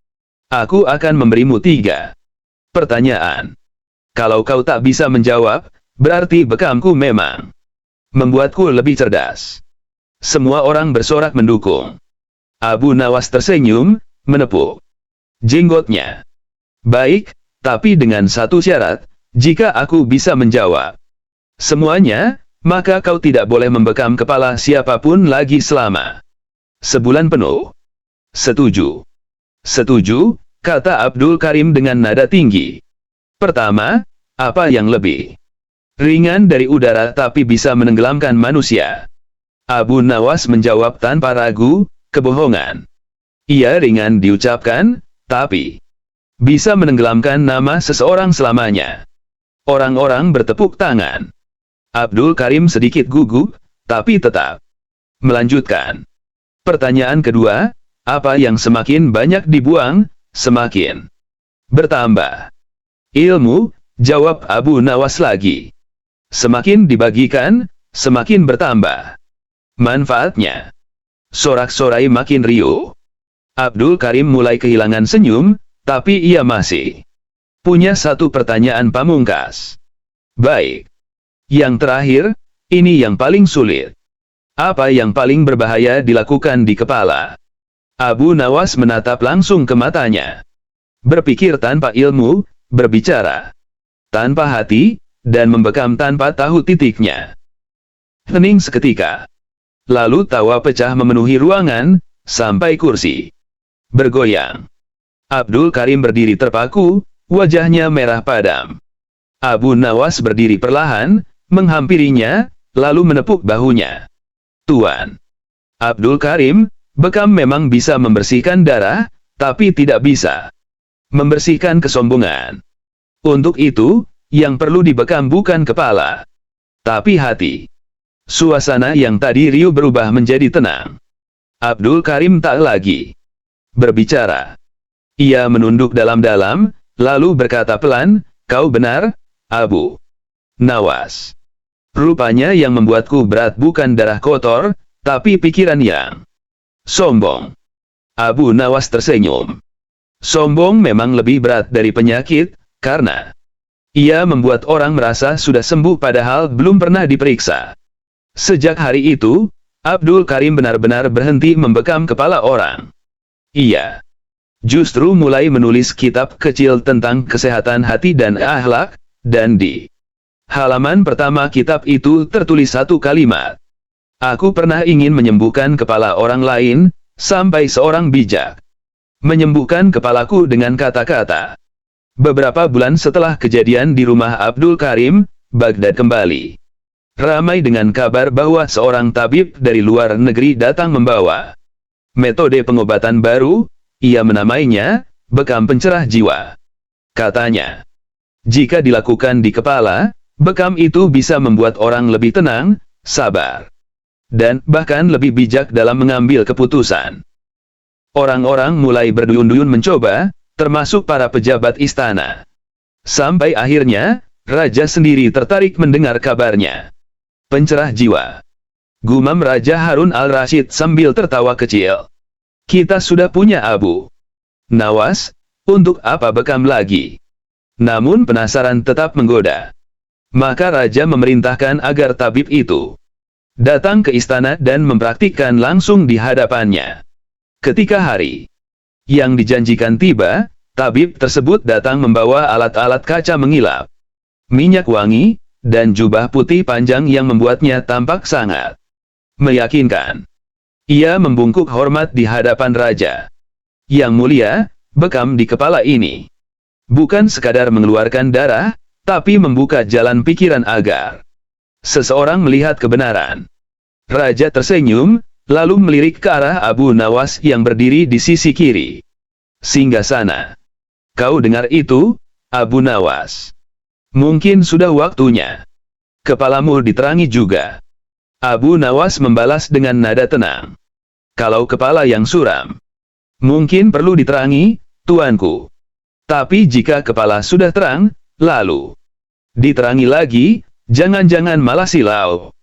"Aku akan memberimu 3 pertanyaan. Kalau kau tak bisa menjawab, berarti bekamku memang membuatku lebih cerdas." Semua orang bersorak mendukung. Abu Nawas tersenyum, menepuk jenggotnya. "Baik, tapi dengan satu syarat, jika aku bisa menjawab semuanya, maka kau tidak boleh membekam kepala siapapun lagi selama sebulan penuh." "Setuju." "Setuju," kata Abdul Karim dengan nada tinggi. "Pertama, apa yang lebih ringan dari udara tapi bisa menenggelamkan manusia?" Abu Nawas menjawab tanpa ragu, "Kebohongan." "Ia ringan diucapkan, tapi bisa menenggelamkan nama seseorang selamanya." Orang-orang bertepuk tangan. Abdul Karim sedikit gugup, tapi tetap melanjutkan. Pertanyaan kedua, apa yang semakin banyak dibuang, semakin bertambah ilmu, jawab Abu Nawas lagi. Semakin dibagikan, semakin bertambah manfaatnya. Sorak-sorai makin riuh. Abdul Karim mulai kehilangan senyum, tapi ia masih punya satu pertanyaan pamungkas. Baik. Yang terakhir, ini yang paling sulit. Apa yang paling berbahaya dilakukan di kepala? Abu Nawas menatap langsung ke matanya. Berpikir tanpa ilmu, berbicara tanpa hati, dan membekam tanpa tahu titiknya. Hening seketika. Lalu tawa pecah memenuhi ruangan, sampai kursi bergoyang. Abdul Karim berdiri terpaku, wajahnya merah padam. Abu Nawas berdiri perlahan, menghampirinya, lalu menepuk bahunya. Tuan Abdul Karim, bekam memang bisa membersihkan darah, tapi tidak bisa membersihkan kesombongan. Untuk itu, yang perlu dibekam bukan kepala, tapi hati. Suasana yang tadi riuh berubah menjadi tenang. Abdul Karim tak lagi berbicara. Ia menunduk dalam-dalam, lalu berkata pelan, kau benar, Abu Nawas. Rupanya yang membuatku berat bukan darah kotor, tapi pikiran yang sombong. Abu Nawas tersenyum. Sombong memang lebih berat dari penyakit, karena ia membuat orang merasa sudah sembuh padahal belum pernah diperiksa. Sejak hari itu, Abdul Karim benar-benar berhenti membekam kepala orang. Ia justru mulai menulis kitab kecil tentang kesehatan hati dan akhlak, dan di halaman pertama kitab itu tertulis satu kalimat. Aku pernah ingin menyembuhkan kepala orang lain, sampai seorang bijak menyembuhkan kepalaku dengan kata-kata. Beberapa bulan setelah kejadian di rumah Abdul Karim, Baghdad kembali ramai dengan kabar bahwa seorang tabib dari luar negeri datang membawa metode pengobatan baru. Ia menamainya bekam pencerah jiwa. Katanya, jika dilakukan di kepala, bekam itu bisa membuat orang lebih tenang, sabar, dan bahkan lebih bijak dalam mengambil keputusan. Orang-orang mulai berduyun-duyun mencoba, termasuk para pejabat istana. Sampai akhirnya, raja sendiri tertarik mendengar kabarnya. Pencerah jiwa. Gumam Raja Harun al-Rashid sambil tertawa kecil. Kita sudah punya Abu Nawas, untuk apa bekam lagi? Namun penasaran tetap menggoda. Maka raja memerintahkan agar tabib itu datang ke istana dan mempraktikkan langsung di hadapannya. Ketika hari yang dijanjikan tiba, tabib tersebut datang membawa alat-alat kaca mengilap, minyak wangi, dan jubah putih panjang yang membuatnya tampak sangat meyakinkan. Ia membungkuk hormat di hadapan raja. Yang mulia, bekam di kepala ini bukan sekadar mengeluarkan darah, tapi membuka jalan pikiran agar seseorang melihat kebenaran. Raja tersenyum, lalu melirik ke arah Abu Nawas yang berdiri di sisi kiri. Singgasana. Kau dengar itu, Abu Nawas? Mungkin sudah waktunya kepalamu diterangi juga. Abu Nawas membalas dengan nada tenang. Kalau kepala yang suram, mungkin perlu diterangi, tuanku. Tapi jika kepala sudah terang, lalu diterangi lagi, jangan-jangan malah silau.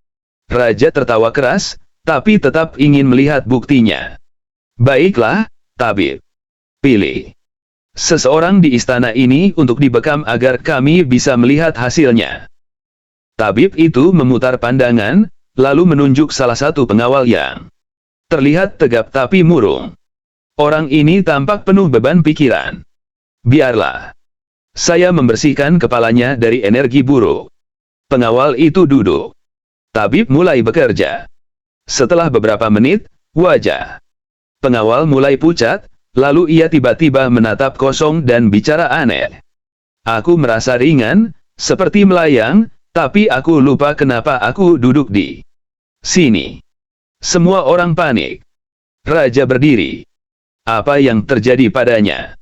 Raja tertawa keras, tapi tetap ingin melihat buktinya. Baiklah, tabib. Pilih seseorang di istana ini untuk dibekam agar kami bisa melihat hasilnya. Tabib itu memutar pandangan, lalu menunjuk salah satu pengawal yang terlihat tegap tapi murung. Orang ini tampak penuh beban pikiran. Biarlah saya membersihkan kepalanya dari energi buruk. Pengawal itu duduk. Tabib mulai bekerja. Setelah beberapa menit, wajah pengawal mulai pucat, lalu ia tiba-tiba menatap kosong dan bicara aneh. Aku merasa ringan, seperti melayang, tapi aku lupa kenapa aku duduk di sini. Semua orang panik. Raja berdiri. Apa yang terjadi padanya?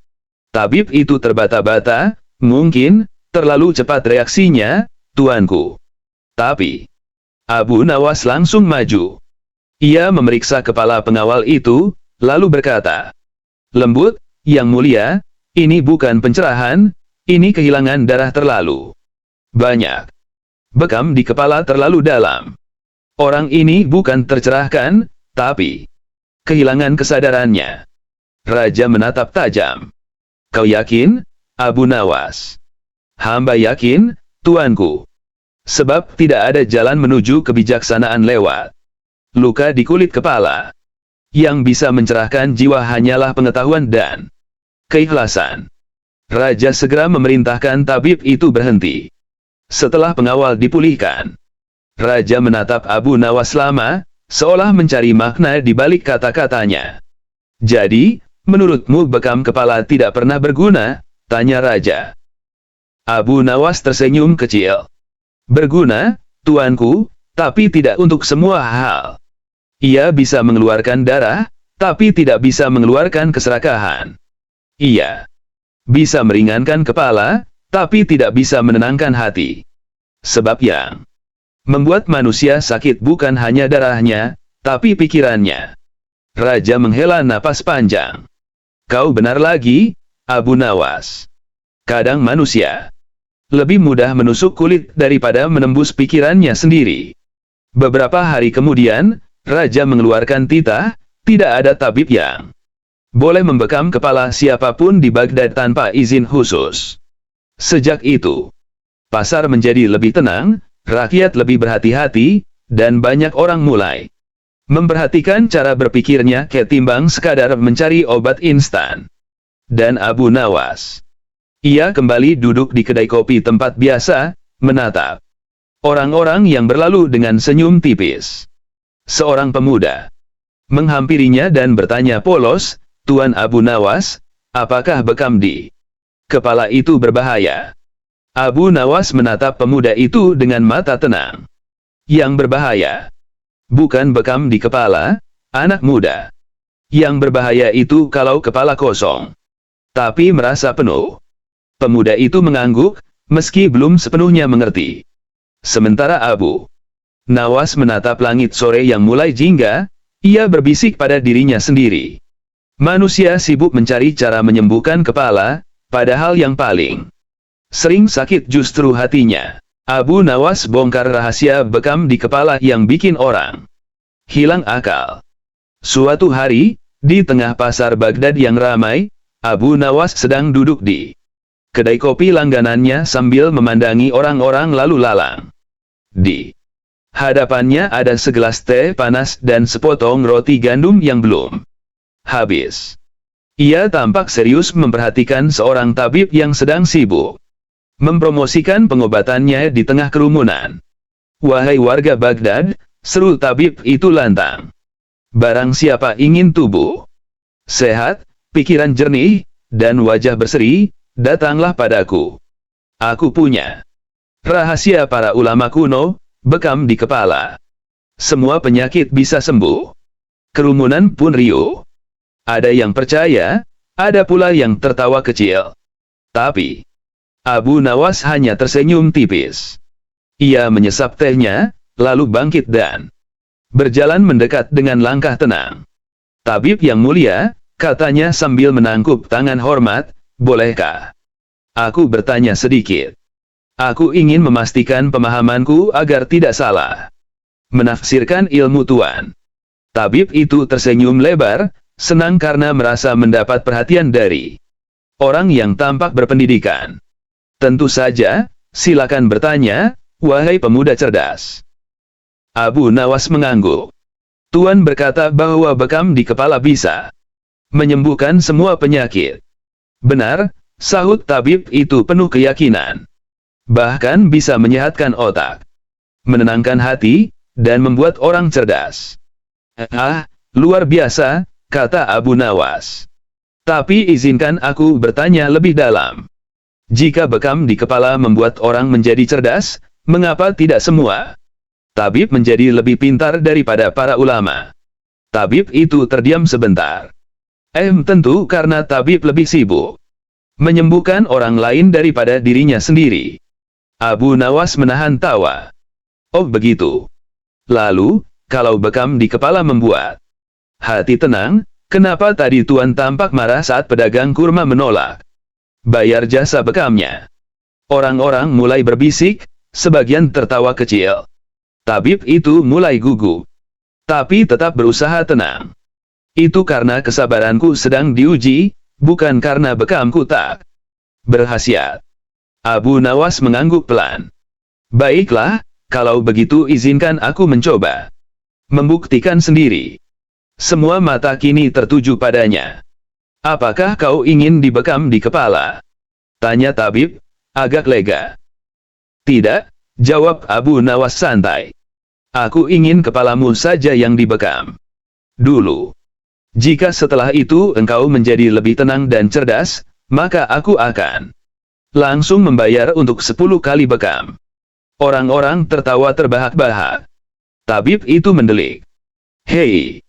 Tabib itu terbata-bata, mungkin terlalu cepat reaksinya, tuanku. Tapi, Abu Nawas langsung maju. Ia memeriksa kepala pengawal itu, lalu berkata, "Lembut, Yang Mulia, ini bukan pencerahan, ini kehilangan darah terlalu banyak. Bekam di kepala terlalu dalam. Orang ini bukan tercerahkan, tapi kehilangan kesadarannya." Raja menatap tajam. "Kau yakin, Abu Nawas?" "Hamba yakin, tuanku. Sebab tidak ada jalan menuju kebijaksanaan lewat luka di kulit kepala. Yang bisa mencerahkan jiwa hanyalah pengetahuan dan keikhlasan." Raja segera memerintahkan tabib itu berhenti. Setelah pengawal dipulihkan, Raja menatap Abu Nawas lama, seolah mencari makna di balik kata-katanya. "Jadi, menurutmu bekam kepala tidak pernah berguna?" tanya Raja. Abu Nawas tersenyum kecil. "Berguna, tuanku, tapi tidak untuk semua hal. Ia bisa mengeluarkan darah, tapi tidak bisa mengeluarkan keserakahan. Ia bisa meringankan kepala, tapi tidak bisa menenangkan hati. Sebab yang membuat manusia sakit bukan hanya darahnya, tapi pikirannya." Raja menghela napas panjang. "Kau benar lagi, Abu Nawas. Kadang manusia lebih mudah menusuk kulit daripada menembus pikirannya sendiri." Beberapa hari kemudian, Raja mengeluarkan titah, tidak ada tabib yang boleh membekam kepala siapapun di Baghdad tanpa izin khusus. Sejak itu, pasar menjadi lebih tenang, rakyat lebih berhati-hati, dan banyak orang mulai memperhatikan cara berpikirnya ketimbang sekadar mencari obat instan. Dan Abu Nawas, ia kembali duduk di kedai kopi tempat biasa, menatap orang-orang yang berlalu dengan senyum tipis. Seorang pemuda menghampirinya dan bertanya polos, "Tuan Abu Nawas, apakah bekam di kepala itu berbahaya?" Abu Nawas menatap pemuda itu dengan mata tenang. "Yang berbahaya bukan bekam di kepala, anak muda. Yang berbahaya itu kalau kepala kosong, tapi merasa penuh." Pemuda itu mengangguk, meski belum sepenuhnya mengerti. Sementara Abu Nawas menatap langit sore yang mulai jingga, ia berbisik pada dirinya sendiri. Manusia sibuk mencari cara menyembuhkan kepala, padahal yang paling sering sakit justru hatinya. Abu Nawas bongkar rahasia bekam di kepala yang bikin orang hilang akal. Suatu hari, di tengah pasar Baghdad yang ramai, Abu Nawas sedang duduk di kedai kopi langganannya sambil memandangi orang-orang lalu lalang. Di hadapannya ada segelas teh panas dan sepotong roti gandum yang belum habis. Ia tampak serius memperhatikan seorang tabib yang sedang sibuk mempromosikan pengobatannya di tengah kerumunan. "Wahai warga Baghdad," seru tabib itu lantang. "Barang siapa ingin tubuh sehat, pikiran jernih, dan wajah berseri, datanglah padaku. Aku punya rahasia para ulama kuno, bekam di kepala. Semua penyakit bisa sembuh." Kerumunan pun riuh. Ada yang percaya, ada pula yang tertawa kecil. Tapi Abu Nawas hanya tersenyum tipis. Ia menyesap tehnya, lalu bangkit dan berjalan mendekat dengan langkah tenang. "Tabib yang mulia," katanya sambil menangkup tangan hormat, "bolehkah aku bertanya sedikit? Aku ingin memastikan pemahamanku agar tidak salah menafsirkan ilmu Tuan." Tabib itu tersenyum lebar, senang karena merasa mendapat perhatian dari orang yang tampak berpendidikan. "Tentu saja, silakan bertanya, wahai pemuda cerdas." Abu Nawas mengangguk. "Tuan berkata bahwa bekam di kepala bisa menyembuhkan semua penyakit." "Benar," sahut tabib itu penuh keyakinan. "Bahkan bisa menyehatkan otak, menenangkan hati, dan membuat orang cerdas." "Ah, luar biasa," kata Abu Nawas. "Tapi izinkan aku bertanya lebih dalam. Jika bekam di kepala membuat orang menjadi cerdas, mengapa tidak semua tabib menjadi lebih pintar daripada para ulama?" Tabib itu terdiam sebentar. Tentu karena tabib lebih sibuk menyembuhkan orang lain daripada dirinya sendiri." Abu Nawas menahan tawa. Oh begitu. Lalu, kalau bekam di kepala membuat hati tenang, kenapa tadi Tuan tampak marah saat pedagang kurma menolak bayar jasa bekamnya? Orang-orang mulai berbisik, sebagian tertawa kecil. Tabib itu mulai gugup, tapi tetap berusaha tenang. Itu karena kesabaranku sedang diuji, bukan karena bekamku tak berkhasiat. Abu Nawas mengangguk pelan. Baiklah, kalau begitu izinkan aku mencoba membuktikan sendiri. Semua mata kini tertuju padanya. Apakah kau ingin dibekam di kepala? Tanya tabib, agak lega. Tidak, jawab Abu Nawas santai. Aku ingin kepalamu saja yang dibekam dulu. Jika setelah itu engkau menjadi lebih tenang dan cerdas, maka aku akan langsung membayar untuk 10 kali bekam. Orang-orang tertawa terbahak-bahak. Tabib itu mendelik. Hei,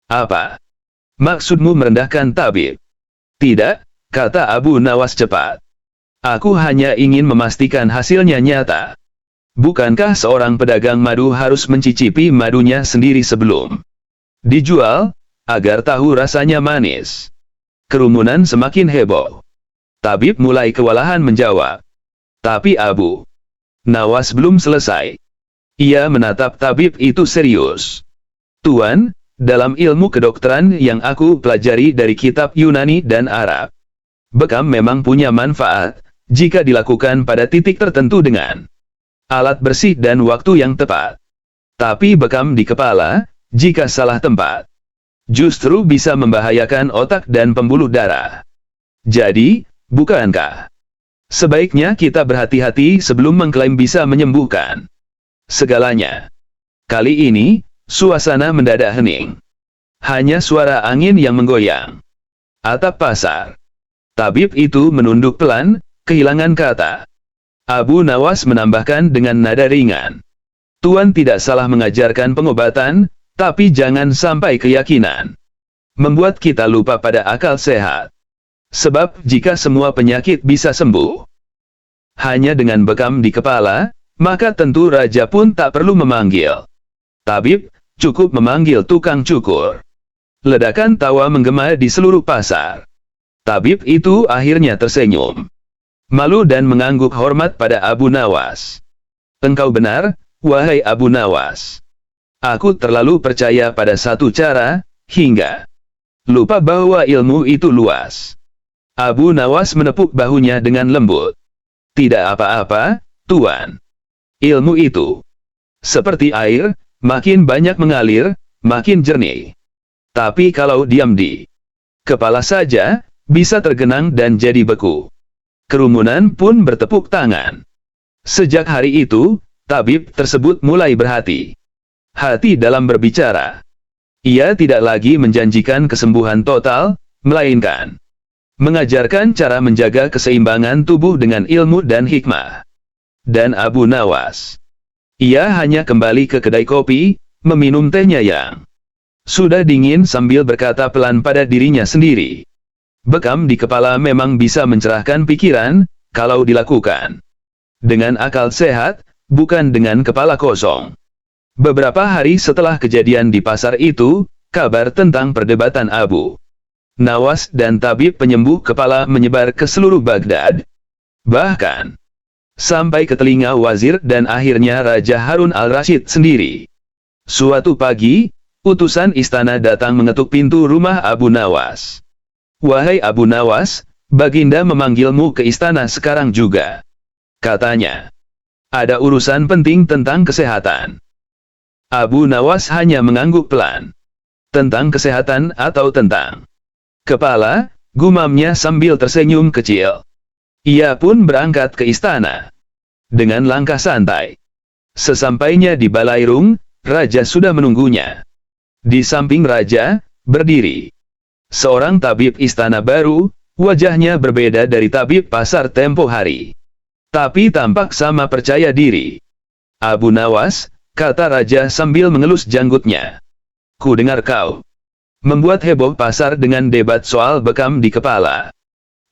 apa maksudmu merendahkan tabib? Tidak, kata Abu Nawas cepat. Aku hanya ingin memastikan hasilnya nyata. Bukankah seorang pedagang madu harus mencicipi madunya sendiri sebelum dijual, agar tahu rasanya manis? Kerumunan semakin heboh. Tabib mulai kewalahan menjawab. Tapi Abu Nawas belum selesai. Ia menatap tabib itu serius. Tuan, dalam ilmu kedokteran yang aku pelajari dari kitab Yunani dan Arab, bekam memang punya manfaat, jika dilakukan pada titik tertentu dengan alat bersih dan waktu yang tepat. Tapi bekam di kepala, jika salah tempat, justru bisa membahayakan otak dan pembuluh darah. Jadi, bukankah sebaiknya kita berhati-hati sebelum mengklaim bisa menyembuhkan segalanya? Kali ini, suasana mendadak hening. Hanya suara angin yang menggoyang atap pasar. Tabib itu menunduk pelan, kehilangan kata. Abu Nawas menambahkan dengan nada ringan. Tuan tidak salah mengajarkan pengobatan, tapi jangan sampai keyakinan membuat kita lupa pada akal sehat. Sebab jika semua penyakit bisa sembuh hanya dengan bekam di kepala, maka tentu raja pun tak perlu memanggil tabib, cukup memanggil tukang cukur. Ledakan tawa menggema di seluruh pasar. Tabib itu akhirnya tersenyum malu dan mengangguk hormat pada Abu Nawas. Engkau benar, wahai Abu Nawas. Aku terlalu percaya pada satu cara, hingga lupa bahwa ilmu itu luas. Abu Nawas menepuk bahunya dengan lembut. Tidak apa-apa, Tuan. Ilmu itu seperti air, makin banyak mengalir, makin jernih. Tapi kalau diam di kepala saja, bisa tergenang dan jadi beku. Kerumunan pun bertepuk tangan. Sejak hari itu, tabib tersebut mulai berhati-hati dalam berbicara. Ia tidak lagi menjanjikan kesembuhan total, melainkan mengajarkan cara menjaga keseimbangan tubuh dengan ilmu dan hikmah. Dan Abu Nawas, ia hanya kembali ke kedai kopi, meminum tehnya yang sudah dingin sambil berkata pelan pada dirinya sendiri. Bekam di kepala memang bisa mencerahkan pikiran, kalau dilakukan dengan akal sehat, bukan dengan kepala kosong. Beberapa hari setelah kejadian di pasar itu, kabar tentang perdebatan Abu Nawas dan tabib penyembuh kepala menyebar ke seluruh Baghdad. Bahkan sampai ke telinga wazir dan akhirnya Raja Harun al-Rasyid sendiri. Suatu pagi, utusan istana datang mengetuk pintu rumah Abu Nawas. Wahai Abu Nawas, Baginda memanggilmu ke istana sekarang juga. Katanya, ada urusan penting tentang kesehatan. Abu Nawas hanya mengangguk pelan. Tentang kesehatan atau tentang kepala, gumamnya sambil tersenyum kecil. Ia pun berangkat ke istana dengan langkah santai. Sesampainya di Balairung, Raja sudah menunggunya. Di samping Raja, berdiri seorang tabib istana baru, wajahnya berbeda dari tabib pasar tempo hari. Tapi tampak sama percaya diri. Abu Nawas, kata Raja sambil mengelus janggutnya. Ku dengar kau membuat heboh pasar dengan debat soal bekam di kepala.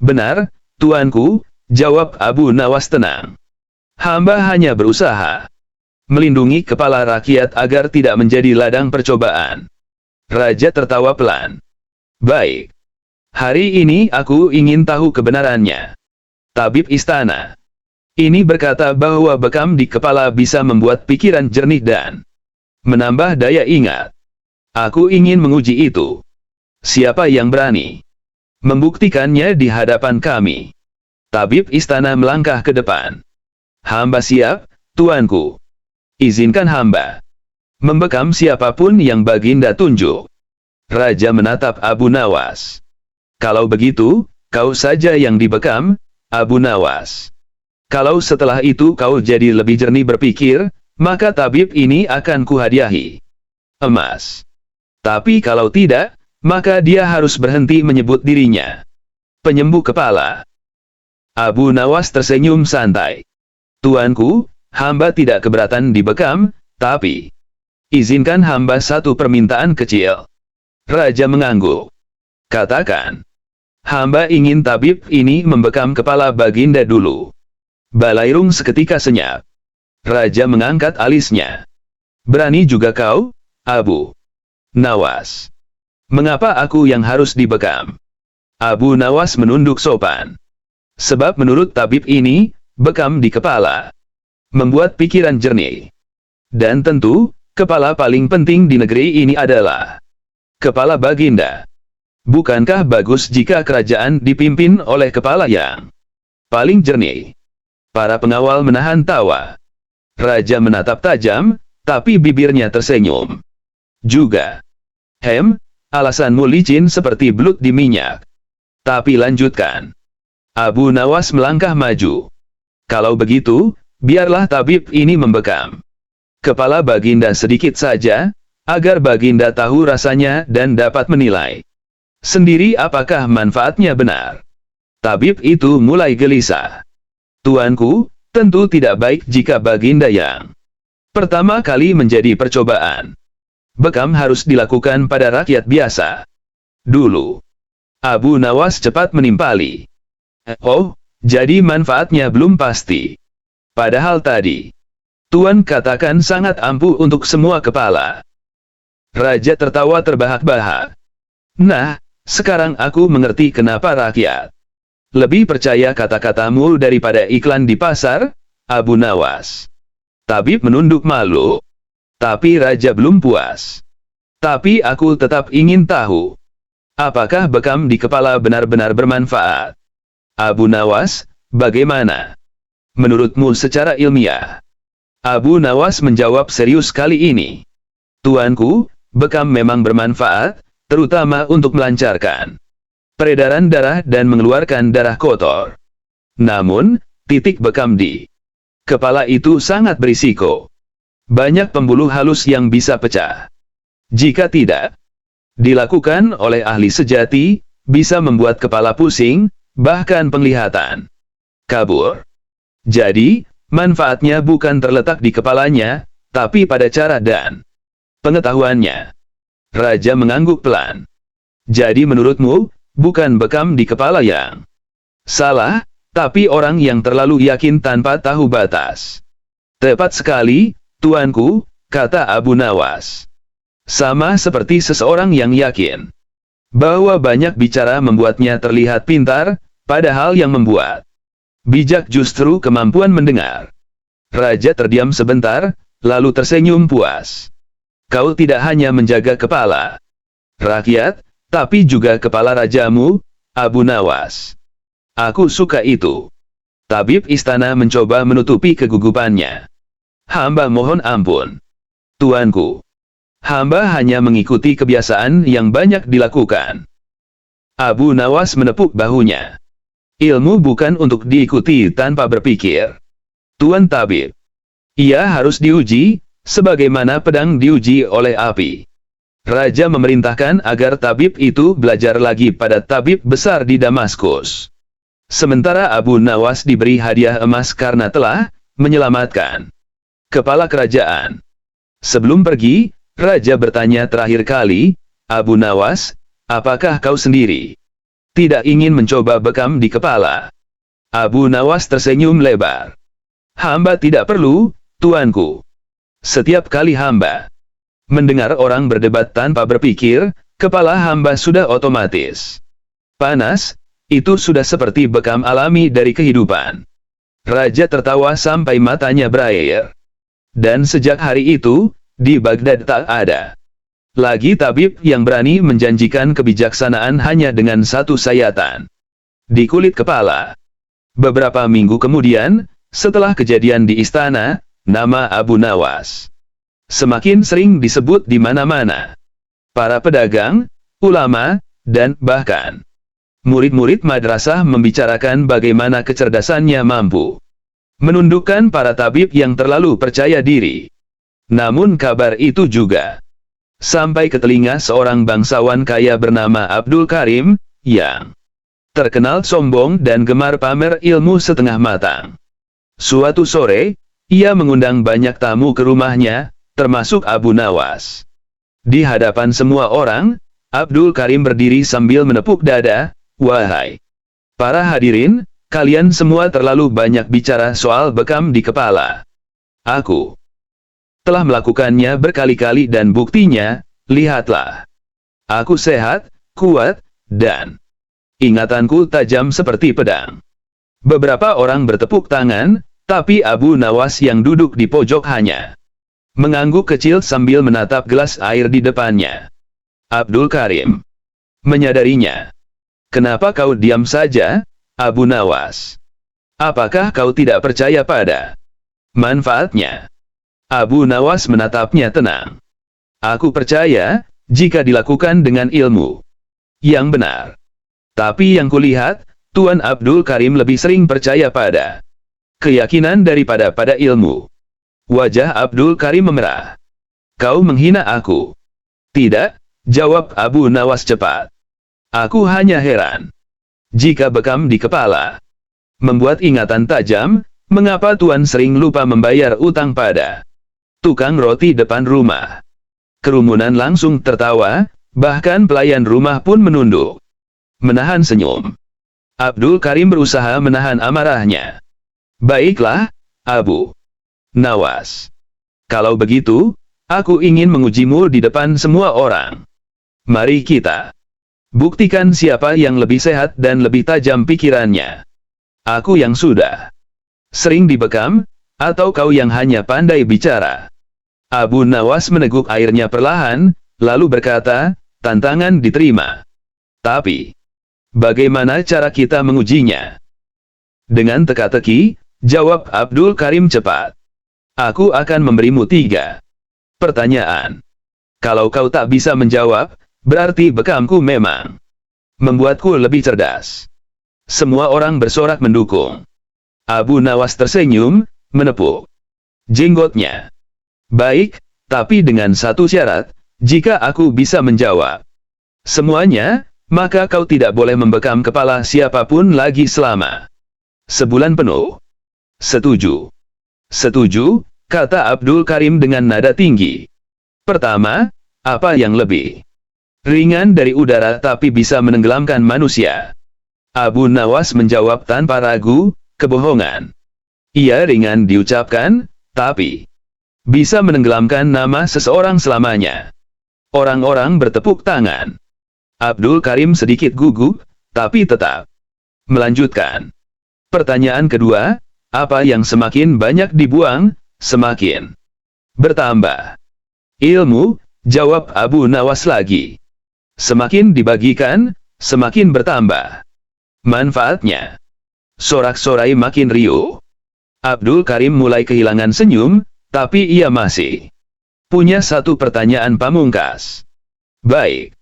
Benar, tuanku, jawab Abu Nawas tenang. Hamba hanya berusaha melindungi kepala rakyat agar tidak menjadi ladang percobaan. Raja tertawa pelan. Baik. Hari ini aku ingin tahu kebenarannya. Tabib istana ini berkata bahwa bekam di kepala bisa membuat pikiran jernih dan menambah daya ingat. Aku ingin menguji itu. Siapa yang berani membuktikannya di hadapan kami? Tabib istana melangkah ke depan. Hamba siap, tuanku. Izinkan hamba membekam siapapun yang Baginda tunjuk. Raja menatap Abu Nawas. Kalau begitu, kau saja yang dibekam, Abu Nawas. Kalau setelah itu kau jadi lebih jernih berpikir, maka tabib ini akan kuhadiahi emas. Tapi kalau tidak, maka dia harus berhenti menyebut dirinya penyembuh kepala. Abu Nawas tersenyum santai. Tuanku, hamba tidak keberatan dibekam, tapi izinkan hamba satu permintaan kecil. Raja mengangguk. Katakan. Hamba ingin tabib ini membekam kepala Baginda dulu. Balairung seketika senyap. Raja mengangkat alisnya. Berani juga kau, Abu Nawas? Mengapa aku yang harus dibekam? Abu Nawas menunduk sopan. Sebab menurut tabib ini, bekam di kepala membuat pikiran jernih. Dan tentu, kepala paling penting di negeri ini adalah kepala Baginda. Bukankah bagus jika kerajaan dipimpin oleh kepala yang paling jernih? Para pengawal menahan tawa. Raja menatap tajam, tapi bibirnya tersenyum. Juga. Alasanmu licin seperti belut di minyak. Tapi lanjutkan. Abu Nawas melangkah maju. Kalau begitu, biarlah tabib ini membekam kepala Baginda sedikit saja, agar Baginda tahu rasanya dan dapat menilai sendiri apakah manfaatnya benar. Tabib itu mulai gelisah. Tuanku, tentu tidak baik jika Baginda yang pertama kali menjadi percobaan. Bekam harus dilakukan pada rakyat biasa dulu. Abu Nawas cepat menimpali. Oh, jadi manfaatnya belum pasti. Padahal tadi Tuan katakan sangat ampuh untuk semua kepala. Raja tertawa terbahak-bahak. Nah, sekarang aku mengerti kenapa rakyat lebih percaya kata-katamu daripada iklan di pasar, Abu Nawas. Tabib menunduk malu. Tapi Raja belum puas. Tapi aku tetap ingin tahu. Apakah bekam di kepala benar-benar bermanfaat? Abu Nawas, bagaimana menurutmu secara ilmiah? Abu Nawas menjawab serius kali ini. Tuanku, bekam memang bermanfaat, terutama untuk melancarkan peredaran darah dan mengeluarkan darah kotor. Namun, titik bekam di kepala itu sangat berisiko. Banyak pembuluh halus yang bisa pecah. Jika tidak dilakukan oleh ahli sejati, bisa membuat kepala pusing, bahkan penglihatan kabur. Jadi, manfaatnya bukan terletak di kepalanya, tapi pada cara dan pengetahuannya. Raja mengangguk pelan. Jadi menurutmu, bukan bekam di kepala yang salah, tapi orang yang terlalu yakin tanpa tahu batas. Tepat sekali, tuanku, kata Abu Nawas. Sama seperti seseorang yang yakin bahwa banyak bicara membuatnya terlihat pintar, padahal yang membuat bijak justru kemampuan mendengar. Raja terdiam sebentar, lalu tersenyum puas. Kau tidak hanya menjaga kepala rakyat, tapi juga kepala rajamu, Abu Nawas. Aku suka itu. Tabib istana mencoba menutupi kegugupannya. Hamba mohon ampun. Tuanku. Hamba hanya mengikuti kebiasaan yang banyak dilakukan. Abu Nawas menepuk bahunya. Ilmu bukan untuk diikuti tanpa berpikir. Tuan Tabib. Ia harus diuji, sebagaimana pedang diuji oleh api. Raja memerintahkan agar tabib itu belajar lagi pada tabib besar di Damaskus. Sementara Abu Nawas diberi hadiah emas karena telah menyelamatkan kepala kerajaan. Sebelum pergi, Raja bertanya terakhir kali, Abu Nawas, apakah kau sendiri tidak ingin mencoba bekam di kepala? Abu Nawas tersenyum lebar. Hamba tidak perlu, tuanku. Setiap kali hamba mendengar orang berdebat tanpa berpikir, kepala hamba sudah otomatis panas. Itu sudah seperti bekam alami dari kehidupan. Raja tertawa sampai matanya berair. Dan sejak hari itu, di Baghdad tak ada lagi tabib yang berani menjanjikan kebijaksanaan hanya dengan satu sayatan di kulit kepala. Beberapa minggu kemudian, setelah kejadian di istana, nama Abu Nawas semakin sering disebut di mana-mana. Para pedagang, ulama, dan bahkan murid-murid madrasah membicarakan bagaimana kecerdasannya mampu menundukkan para tabib yang terlalu percaya diri. Namun kabar itu juga sampai ke telinga seorang bangsawan kaya bernama Abdul Karim, yang terkenal sombong dan gemar pamer ilmu setengah matang. Suatu sore, ia mengundang banyak tamu ke rumahnya, termasuk Abu Nawas. Di hadapan semua orang, Abdul Karim berdiri sambil menepuk dada, "Wahai para hadirin, kalian semua terlalu banyak bicara soal bekam di kepala. Aku telah melakukannya berkali-kali dan buktinya, lihatlah. Aku sehat, kuat, dan ingatanku tajam seperti pedang." Beberapa orang bertepuk tangan, tapi Abu Nawas yang duduk di pojok hanya mengangguk kecil sambil menatap gelas air di depannya. Abdul Karim menyadarinya. "Kenapa kau diam saja, Abu Nawas? Apakah kau tidak percaya pada manfaatnya?" Abu Nawas menatapnya tenang. "Aku percaya, jika dilakukan dengan ilmu yang benar. Tapi yang kulihat, Tuan Abdul Karim lebih sering percaya pada keyakinan daripada pada ilmu." Wajah Abdul Karim memerah. "Kau menghina aku." "Tidak," jawab Abu Nawas cepat. "Aku hanya heran. Jika bekam di kepala membuat ingatan tajam, mengapa Tuan sering lupa membayar utang pada tukang roti depan rumah?" Kerumunan langsung tertawa, bahkan pelayan rumah pun menunduk, menahan senyum. Abdul Karim berusaha menahan amarahnya. "Baiklah, Abu Nawas. Kalau begitu, aku ingin mengujimu di depan semua orang. Mari kita buktikan siapa yang lebih sehat dan lebih tajam pikirannya. Aku yang sudah sering dibekam, atau kau yang hanya pandai bicara?" Abu Nawas meneguk airnya perlahan, lalu berkata, "Tantangan diterima. Tapi bagaimana cara kita mengujinya?" Dengan teka-teki, jawab Abdul Karim cepat. "Aku akan memberimu 3 pertanyaan. Kalau kau tak bisa menjawab, berarti bekamku memang membuatku lebih cerdas." Semua orang bersorak mendukung. Abu Nawas tersenyum, menepuk jenggotnya. "Baik, tapi dengan satu syarat, jika aku bisa menjawab semuanya, maka kau tidak boleh membekam kepala siapapun lagi selama sebulan penuh." "Setuju." "Setuju," kata Abdul Karim dengan nada tinggi. "Pertama, apa yang lebih ringan dari udara tapi bisa menenggelamkan manusia?" Abu Nawas menjawab tanpa ragu, "Kebohongan." "Ia ringan diucapkan, tapi bisa menenggelamkan nama seseorang selamanya." Orang-orang bertepuk tangan. Abdul Karim sedikit gugup, tapi tetap melanjutkan. "Pertanyaan kedua, apa yang semakin banyak dibuang, semakin bertambah ilmu?" Jawab Abu Nawas lagi. "Semakin dibagikan, semakin bertambah manfaatnya." Sorak-sorai makin riuh. Abdul Karim mulai kehilangan senyum, tapi ia masih punya satu pertanyaan pamungkas. "Baik.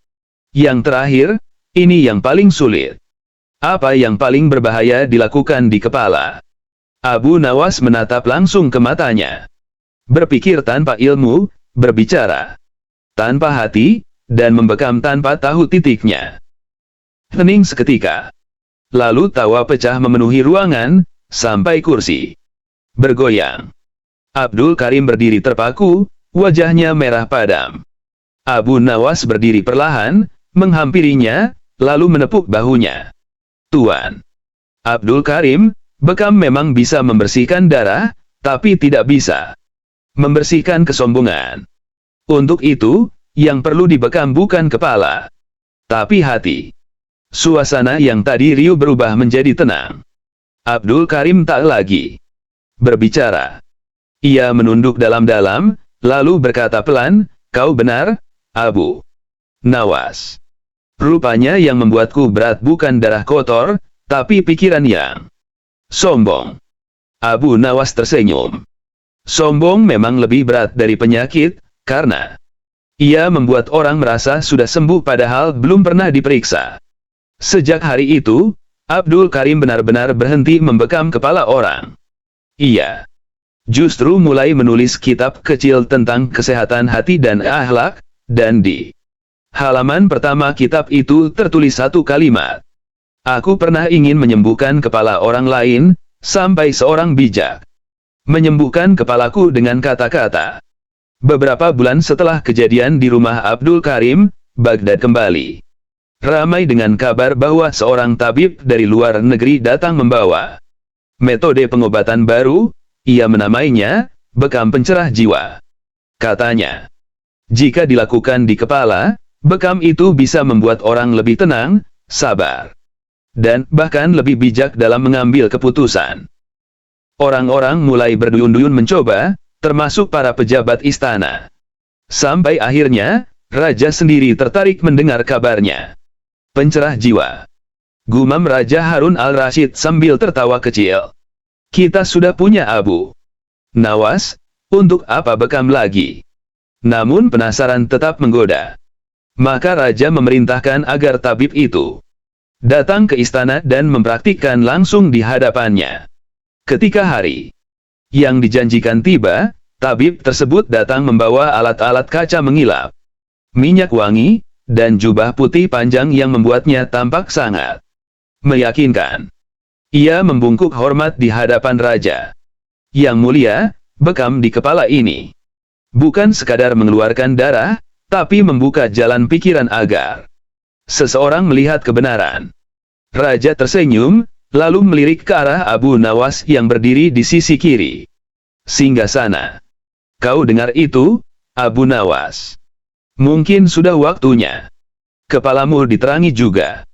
Yang terakhir, ini yang paling sulit. Apa yang paling berbahaya dilakukan di kepala?" Abu Nawas menatap langsung ke matanya. Berpikir tanpa ilmu, berbicara tanpa hati, dan membekam tanpa tahu titiknya. Hening seketika. Lalu tawa pecah memenuhi ruangan, sampai kursi bergoyang. Abdul Karim berdiri terpaku, wajahnya merah padam. Abu Nawas berdiri perlahan, menghampirinya, lalu menepuk bahunya. "Tuan Abdul Karim, bekam memang bisa membersihkan darah, tapi tidak bisa membersihkan kesombongan. Untuk itu, yang perlu dibekam bukan kepala, tapi hati. Suasana yang tadi riuh berubah menjadi tenang. Abdul Karim tak lagi berbicara. Ia menunduk dalam-dalam, lalu berkata pelan, "Kau benar, Abu Nawas. Rupanya yang membuatku berat bukan darah kotor, tapi pikiran yang sombong." Abu Nawas tersenyum. Sombong memang lebih berat dari penyakit, karena ia membuat orang merasa sudah sembuh padahal belum pernah diperiksa. Sejak hari itu, Abdul Karim benar-benar berhenti membekam kepala orang. Ia justru mulai menulis kitab kecil tentang kesehatan hati dan akhlak, dan di halaman pertama kitab itu tertulis satu kalimat. "Aku pernah ingin menyembuhkan kepala orang lain, sampai seorang bijak menyembuhkan kepalaku dengan kata-kata." Beberapa bulan setelah kejadian di rumah Abdul Karim, Baghdad kembali ramai dengan kabar bahwa seorang tabib dari luar negeri datang membawa metode pengobatan baru. Ia menamainya bekam pencerah jiwa. Katanya, jika dilakukan di kepala, bekam itu bisa membuat orang lebih tenang, sabar, dan bahkan lebih bijak dalam mengambil keputusan. Orang-orang mulai berduyun-duyun mencoba, termasuk para pejabat istana. Sampai akhirnya, raja sendiri tertarik mendengar kabarnya. "Pencerah jiwa," gumam Raja Harun al-Rashid sambil tertawa kecil. "Kita sudah punya Abu Nawas, untuk apa bekam lagi?" Namun penasaran tetap menggoda. Maka raja memerintahkan agar tabib itu datang ke istana dan mempraktikkan langsung di hadapannya. Ketika hari yang dijanjikan tiba, tabib tersebut datang membawa alat-alat kaca mengilap, minyak wangi, dan jubah putih panjang yang membuatnya tampak sangat meyakinkan. Ia membungkuk hormat di hadapan raja. "Yang mulia, bekam di kepala ini bukan sekadar mengeluarkan darah, tapi membuka jalan pikiran agar seseorang melihat kebenaran." Raja tersenyum, lalu melirik ke arah Abu Nawas yang berdiri di sisi kiri. "Singgasana. Kau dengar itu, Abu Nawas? Mungkin sudah waktunya kepalamu diterangi juga."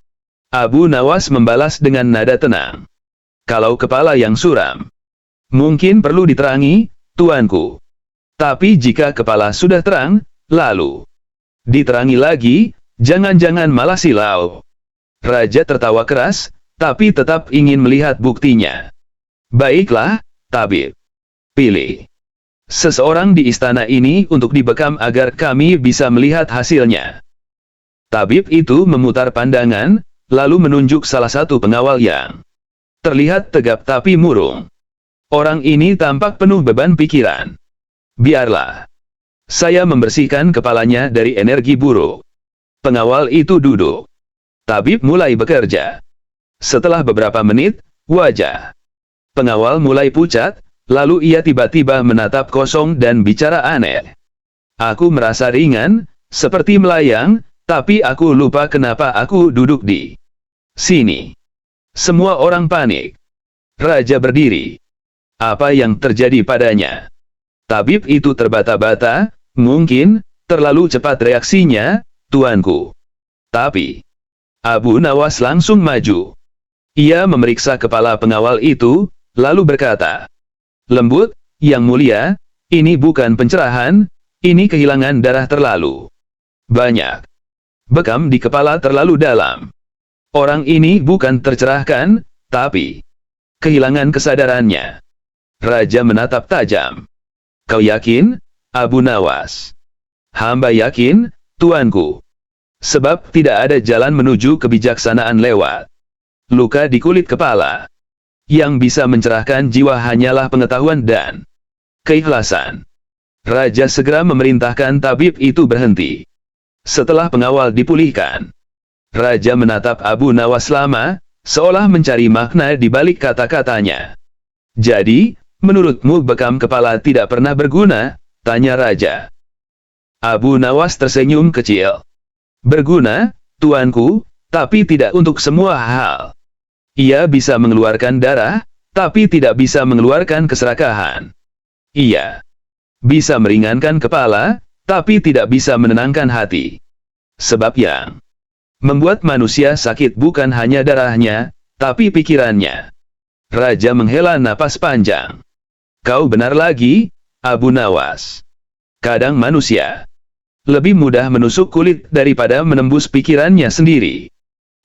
Abu Nawas membalas dengan nada tenang. "Kalau kepala yang suram, mungkin perlu diterangi, tuanku. Tapi jika kepala sudah terang, lalu diterangi lagi, jangan-jangan malah silau." Raja tertawa keras, tapi tetap ingin melihat buktinya. "Baiklah, tabib. Pilih seseorang di istana ini untuk dibekam agar kami bisa melihat hasilnya." Tabib itu memutar pandangan, lalu menunjuk salah satu pengawal yang terlihat tegap tapi murung. Orang ini tampak penuh beban pikiran. "Biarlah saya membersihkan kepalanya dari energi buruk." Pengawal itu duduk. Tabib mulai bekerja. Setelah beberapa menit, wajah pengawal mulai pucat, lalu ia tiba-tiba menatap kosong dan bicara aneh. "Aku merasa ringan, seperti melayang, tapi aku lupa kenapa aku duduk di sini." Semua orang panik. Raja berdiri. Apa yang terjadi padanya? Tabib itu terbata-bata, "Mungkin terlalu cepat reaksinya, tuanku." Tapi Abu Nawas langsung maju. Ia memeriksa kepala pengawal itu, lalu berkata lembut, "Yang mulia, ini bukan pencerahan, ini kehilangan darah terlalu banyak. Bekam di kepala terlalu dalam. Orang ini bukan tercerahkan, tapi kehilangan kesadarannya." Raja menatap tajam. "Kau yakin, Abu Nawas?" "Hamba yakin, tuanku. Sebab tidak ada jalan menuju kebijaksanaan lewat luka di kulit kepala. Yang bisa mencerahkan jiwa hanyalah pengetahuan dan keikhlasan." Raja segera memerintahkan tabib itu berhenti. Setelah pengawal dipulihkan, Raja menatap Abu Nawas lama, seolah mencari makna di balik kata-katanya. "Jadi, menurutmu bekam kepala tidak pernah berguna?" tanya Raja. Abu Nawas tersenyum kecil. "Berguna, tuanku, tapi tidak untuk semua hal. Ia bisa mengeluarkan darah, tapi tidak bisa mengeluarkan keserakahan. Ia bisa meringankan kepala, tapi tidak bisa menenangkan hati. Sebab yang membuat manusia sakit bukan hanya darahnya, tapi pikirannya. Raja menghela napas panjang. Kau benar lagi, Abu Nawas. Kadang manusia lebih mudah menusuk kulit daripada menembus pikirannya sendiri.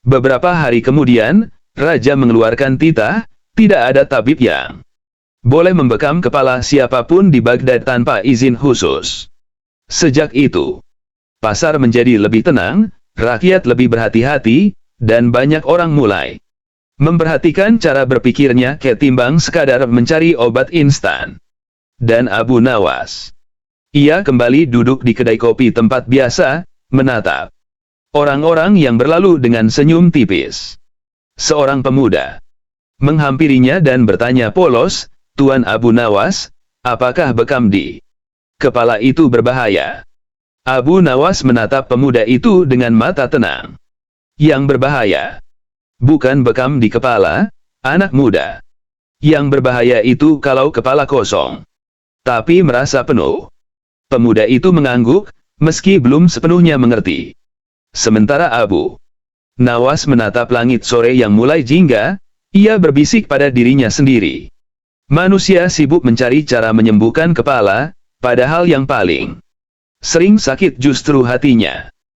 Beberapa hari kemudian, Raja mengeluarkan titah, tidak ada tabib yang boleh membekam kepala siapapun di Baghdad tanpa izin khusus. Sejak itu, pasar menjadi lebih tenang, rakyat lebih berhati-hati, dan banyak orang mulai memperhatikan cara berpikirnya ketimbang sekadar mencari obat instan. Dan Abu Nawas, ia kembali duduk di kedai kopi tempat biasa, menatap orang-orang yang berlalu dengan senyum tipis. Seorang pemuda menghampirinya dan bertanya polos, Tuan Abu Nawas, apakah bekam di kepala itu berbahaya? Abu Nawas menatap pemuda itu dengan mata tenang. Yang berbahaya bukan bekam di kepala, anak muda. Yang berbahaya itu kalau kepala kosong, tapi merasa penuh. Pemuda itu mengangguk, meski belum sepenuhnya mengerti. Sementara Abu Nawas menatap langit sore yang mulai jingga, ia berbisik pada dirinya sendiri. Manusia sibuk mencari cara menyembuhkan kepala, padahal yang paling sering sakit justru hatinya.